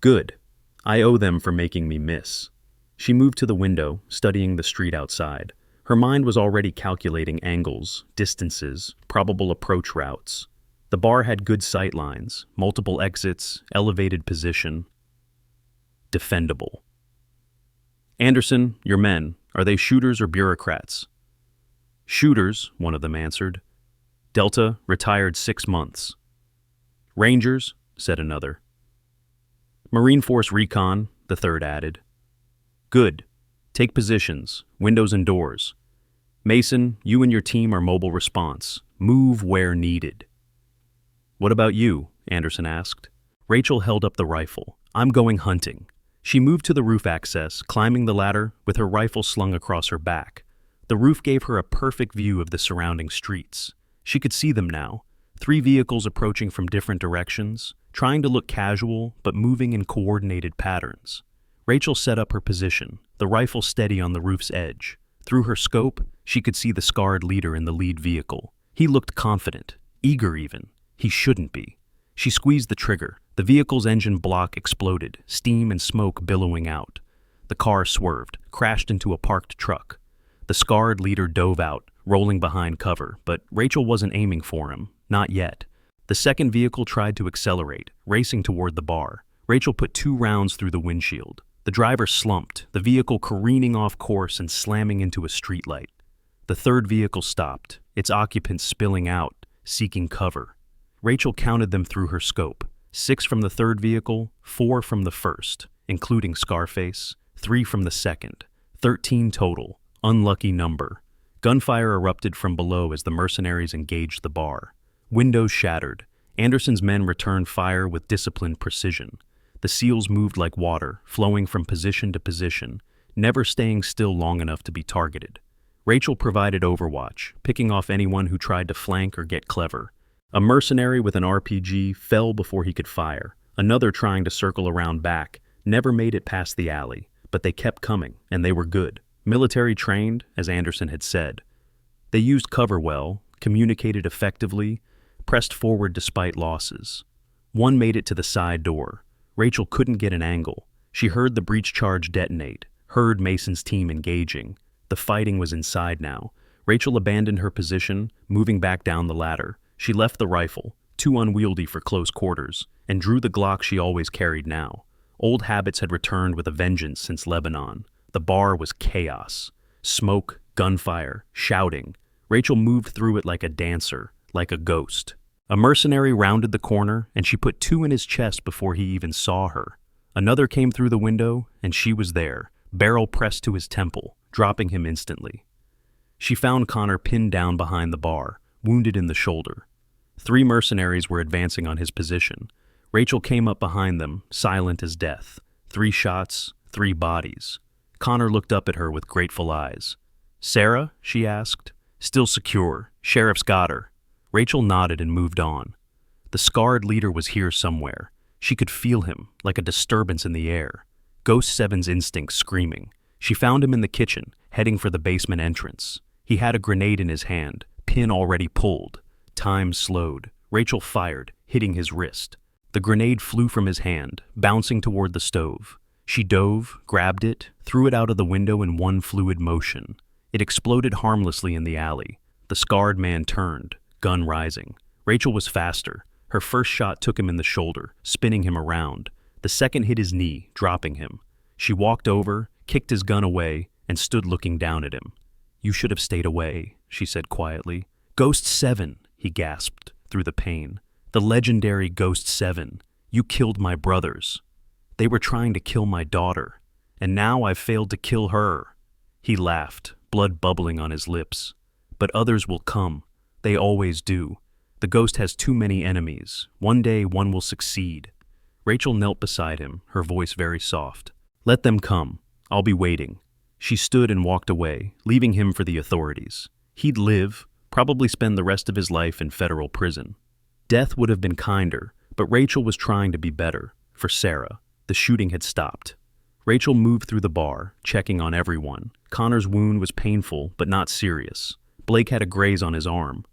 S1: Good. I owe them for making me miss. She moved to the window, studying the street outside. Her mind was already calculating angles, distances, probable approach routes. The bar had good sight lines, multiple exits, elevated position. Defendable. Anderson, your men, are they shooters or bureaucrats? Shooters, one of them answered. Delta, retired 6 months. Rangers, said another. Marine Force Recon, the third added. Good. Take positions, windows and doors. Mason, you and your team are mobile response. Move where needed. What about you? Anderson asked. Rachel held up the rifle. I'm going hunting. She moved to the roof access, climbing the ladder with her rifle slung across her back. The roof gave her a perfect view of the surrounding streets. She could see them now. 3 vehicles approaching from different directions, trying to look casual but moving in coordinated patterns. Rachel set up her position, the rifle steady on the roof's edge. Through her scope, she could see the scarred leader in the lead vehicle. He looked confident, eager even. He shouldn't be. She squeezed the trigger. The vehicle's engine block exploded, steam and smoke billowing out. The car swerved, crashed into a parked truck. The scarred leader dove out, rolling behind cover, but Rachel wasn't aiming for him. Not yet. The second vehicle tried to accelerate, racing toward the bar. Rachel put 2 rounds through the windshield. The driver slumped, the vehicle careening off course and slamming into a streetlight. The third vehicle stopped, its occupants spilling out, seeking cover. Rachel counted them through her scope. 6 from the third vehicle, 4 from the first, including Scarface, 3 from the second. 13 total. Unlucky number. Gunfire erupted from below as the mercenaries engaged the bar. Windows shattered. Anderson's men returned fire with disciplined precision. The SEALs moved like water, flowing from position to position, never staying still long enough to be targeted. Rachel provided overwatch, picking off anyone who tried to flank or get clever. A mercenary with an RPG fell before he could fire. Another trying to circle around back never made it past the alley, but they kept coming, and they were good. Military trained, as Anderson had said. They used cover well, communicated effectively, pressed forward despite losses. One made it to the side door. Rachel couldn't get an angle. She heard the breach charge detonate, heard Mason's team engaging. The fighting was inside now. Rachel abandoned her position, moving back down the ladder. She left the rifle, too unwieldy for close quarters, and drew the Glock she always carried now. Old habits had returned with a vengeance since Lebanon. The bar was chaos. Smoke, gunfire, shouting. Rachel moved through it like a dancer, like a ghost. A mercenary rounded the corner, and she put 2 in his chest before he even saw her. Another came through the window, and she was there, barrel pressed to his temple, dropping him instantly. She found Connor pinned down behind the bar, wounded in the shoulder. 3 mercenaries were advancing on his position. Rachel came up behind them, silent as death. 3 shots, 3 bodies. Connor looked up at her with grateful eyes. "Sarah?" she asked. "Still secure. Sheriff's got her." Rachel nodded and moved on. The scarred leader was here somewhere. She could feel him, like a disturbance in the air. Ghost Seven's instincts screaming. She found him in the kitchen, heading for the basement entrance. He had a grenade in his hand, pin already pulled. Time slowed. Rachel fired, hitting his wrist. The grenade flew from his hand, bouncing toward the stove. She dove, grabbed it, threw it out of the window in one fluid motion. It exploded harmlessly in the alley. The scarred man turned, gun rising. Rachel was faster. Her first shot took him in the shoulder, spinning him around. The second hit his knee, dropping him. She walked over, kicked his gun away, and stood looking down at him. "You should have stayed away," she said quietly. "Ghost 7, he gasped through the pain. "The legendary Ghost 7. You killed my brothers. They were trying to kill my daughter, and now I've failed to kill her." He laughed, blood bubbling on his lips. "But others will come. They always do. The ghost has too many enemies. One day one will succeed." Rachel knelt beside him, her voice very soft. "Let them come. I'll be waiting." She stood and walked away, leaving him for the authorities. He'd live, probably spend the rest of his life in federal prison. Death would have been kinder, but Rachel was trying to be better, for Sarah. The shooting had stopped. Rachel moved through the bar, checking on everyone. Connor's wound was painful, but not serious. Blake had a graze on his arm.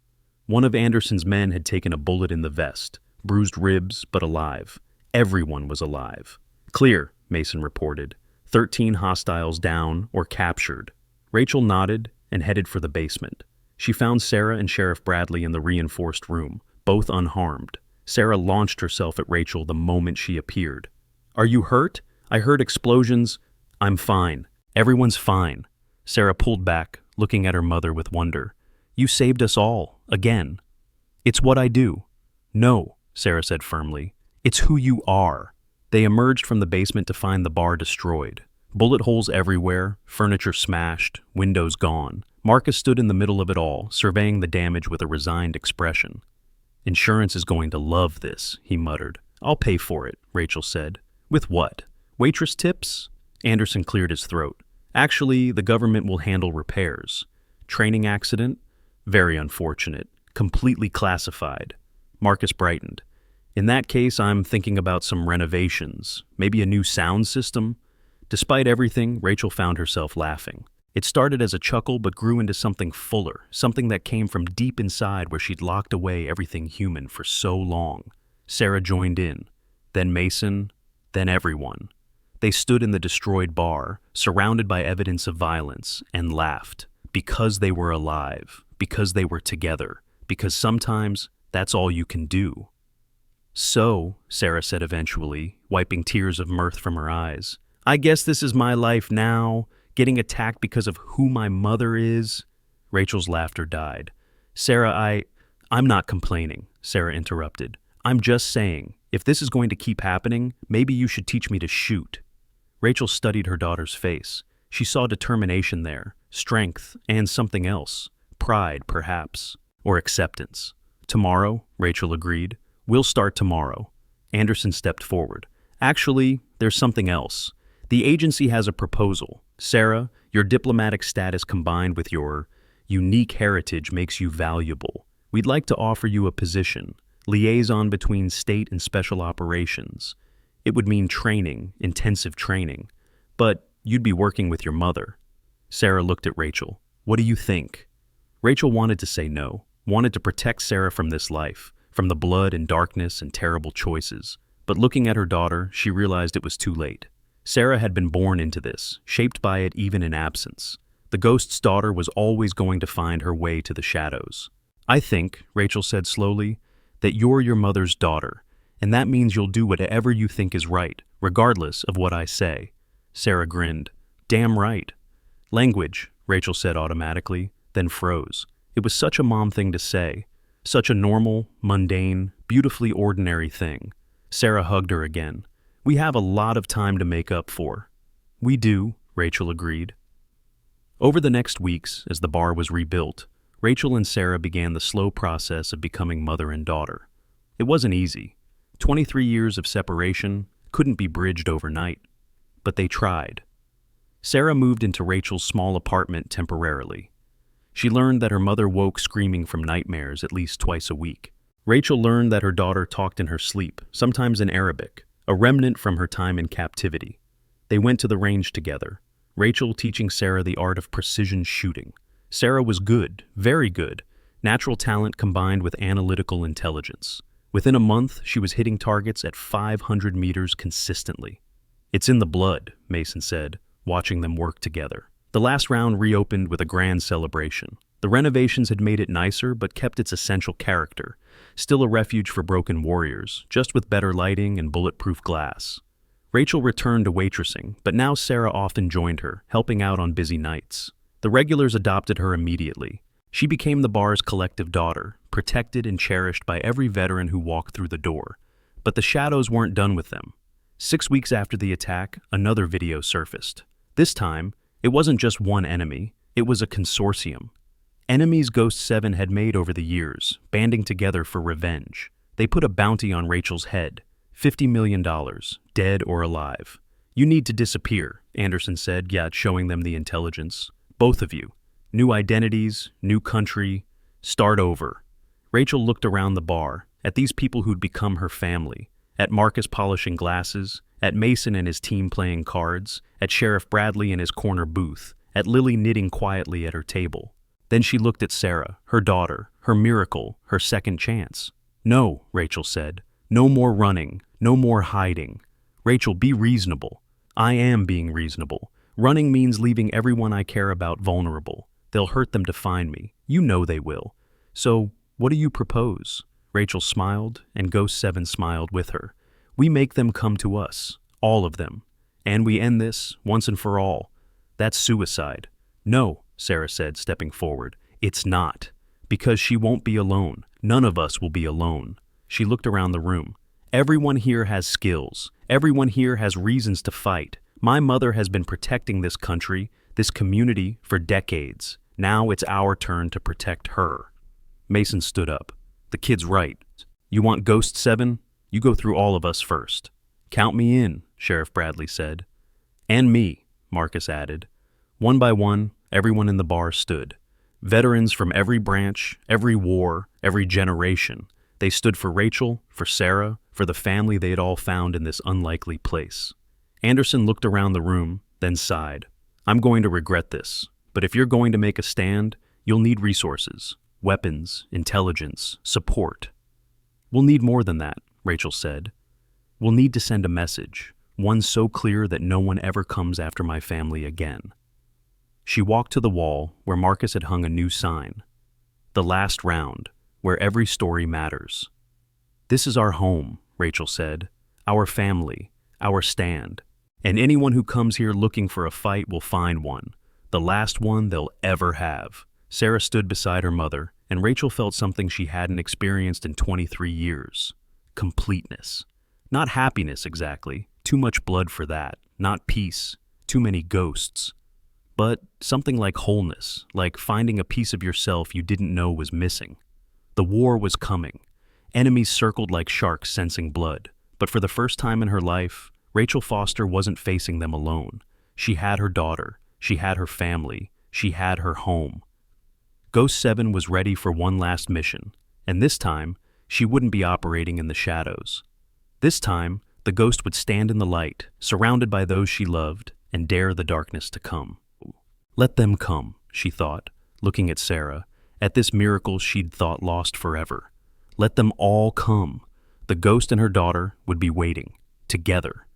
S1: One of Anderson's men had taken a bullet in the vest, bruised ribs, but alive. Everyone was alive. "Clear," Mason reported. 13 hostiles down or captured. Rachel nodded and headed for the basement. She found Sarah and Sheriff Bradley in the reinforced room, both unharmed. Sarah launched herself at Rachel the moment she appeared. "Are you hurt? I heard explosions." "I'm fine. Everyone's fine." Sarah pulled back, looking at her mother with wonder. "You saved us all, again." "It's what I do." "No," Sarah said firmly. "It's who you are." They emerged from the basement to find the bar destroyed. Bullet holes everywhere, furniture smashed, windows gone. Marcus stood in the middle of it all, surveying the damage with a resigned expression. "Insurance is going to love this," he muttered. "I'll pay for it," Rachel said. "With what? Waitress tips?" Anderson cleared his throat. "Actually, the government will handle repairs. Training accident? Very unfortunate. Completely classified." Marcus brightened. "In that case, I'm thinking about some renovations. Maybe a new sound system?" Despite everything, Rachel found herself laughing. It started as a chuckle but grew into something fuller, something that came from deep inside where she'd locked away everything human for so long. Sarah joined in. Then Mason, then everyone. They stood in the destroyed bar, surrounded by evidence of violence, and laughed. Because they were alive, because they were together, because sometimes that's all you can do. "So," Sarah said eventually, wiping tears of mirth from her eyes, I guess this is my life now, getting attacked because of who my mother is. Rachel's laughter died. Sarah, I'm not complaining, Sarah interrupted. I'm just saying, if this is going to keep happening, maybe you should teach me to shoot. Rachel studied her daughter's face. She saw determination there, strength, and something else. Pride, perhaps, or acceptance. Tomorrow, Rachel agreed. We'll start tomorrow. Anderson stepped forward. Actually, there's something else. The agency has a proposal. Sarah, your diplomatic status combined with your unique heritage makes you valuable. We'd like to offer you a position, liaison between state and special operations. It would mean training, intensive training. But you'd be working with your mother. Sarah looked at Rachel. What do you think? Rachel wanted to say no, wanted to protect Sarah from this life, from the blood and darkness and terrible choices. But looking at her daughter, she realized it was too late. Sarah had been born into this, shaped by it even in absence. The ghost's daughter was always going to find her way to the shadows. I think, Rachel said slowly, that you're your mother's daughter, and that means you'll do whatever you think is right, regardless of what I say. Sarah grinned. Damn right. Language, Rachel said automatically, then froze. It was such a mom thing to say. Such a normal, mundane, beautifully ordinary thing. Sarah hugged her again. We have a lot of time to make up for. We do, Rachel agreed. Over the next weeks, as the bar was rebuilt, Rachel and Sarah began the slow process of becoming mother and daughter. It wasn't easy. 23 years of separation couldn't be bridged overnight. But they tried. Sarah moved into Rachel's small apartment temporarily. She learned that her mother woke screaming from nightmares at least twice a week. Rachel learned that her daughter talked in her sleep, sometimes in Arabic, a remnant from her time in captivity. They went to the range together, Rachel teaching Sarah the art of precision shooting. Sarah was good, very good, natural talent combined with analytical intelligence. Within a month, she was hitting targets at 500 meters consistently. It's in the blood, Mason said, watching them work together. The last round reopened with a grand celebration. The renovations had made it nicer but kept its essential character, still a refuge for broken warriors, just with better lighting and bulletproof glass. Rachel returned to waitressing, but now Sarah often joined her, helping out on busy nights. The regulars adopted her immediately. She became the bar's collective daughter, protected and cherished by every veteran who walked through the door. But the shadows weren't done with them. 6 weeks after the attack, another video surfaced. This time, it wasn't just one enemy, it was a consortium. Enemies Ghost 7 had made over the years, banding together for revenge. They put a bounty on Rachel's head, $50 million, dead or alive. You need to disappear, Anderson said, yet showing them the intelligence. Both of you. New identities, new country, start over. Rachel looked around the bar, at these people who'd become her family, at Marcus polishing glasses, at Mason and his team playing cards, at Sheriff Bradley in his corner booth, at Lily knitting quietly at her table. Then she looked at Sarah, her daughter, her miracle, her second chance. No, Rachel said. No more running, no more hiding. Rachel, be reasonable. I am being reasonable. Running means leaving everyone I care about vulnerable. They'll hurt them to find me. You know they will. So, what do you propose? Rachel smiled, and Ghost 7 smiled with her. We make them come to us, all of them. And we end this, once and for all. That's suicide. No, Sarah said, stepping forward. It's not. Because she won't be alone. None of us will be alone. She looked around the room. Everyone here has skills. Everyone here has reasons to fight. My mother has been protecting this country, this community, for decades. Now it's our turn to protect her. Mason stood up. The kid's right. You want Ghost 7? You go through all of us first. Count me in, Sheriff Bradley said. And me, Marcus added. One by one, everyone in the bar stood. Veterans from every branch, every war, every generation. They stood for Rachel, for Sarah, for the family they had all found in this unlikely place. Anderson looked around the room, then sighed. I'm going to regret this, but if you're going to make a stand, you'll need resources, weapons, intelligence, support. We'll need more than that, Rachel said. We'll need to send a message, one so clear that no one ever comes after my family again. She walked to the wall where Marcus had hung a new sign. The last round, where every story matters. This is our home, Rachel said. Our family, our stand. And anyone who comes here looking for a fight will find one. The last one they'll ever have. Sarah stood beside her mother, and Rachel felt something she hadn't experienced in 23 years. Completeness. Not happiness exactly. Too much blood for that. Not peace. Too many ghosts. But something like wholeness, like finding a piece of yourself you didn't know was missing. The war was coming. Enemies circled like sharks sensing blood. But for the first time in her life, Rachel Foster wasn't facing them alone. She had her daughter. She had her family. She had her home. Ghost 7 was ready for one last mission, and this time, she wouldn't be operating in the shadows. This time, the ghost would stand in the light, surrounded by those she loved, and dare the darkness to come. Let them come, she thought, looking at Sarah, at this miracle she'd thought lost forever. Let them all come. The ghost and her daughter would be waiting, together.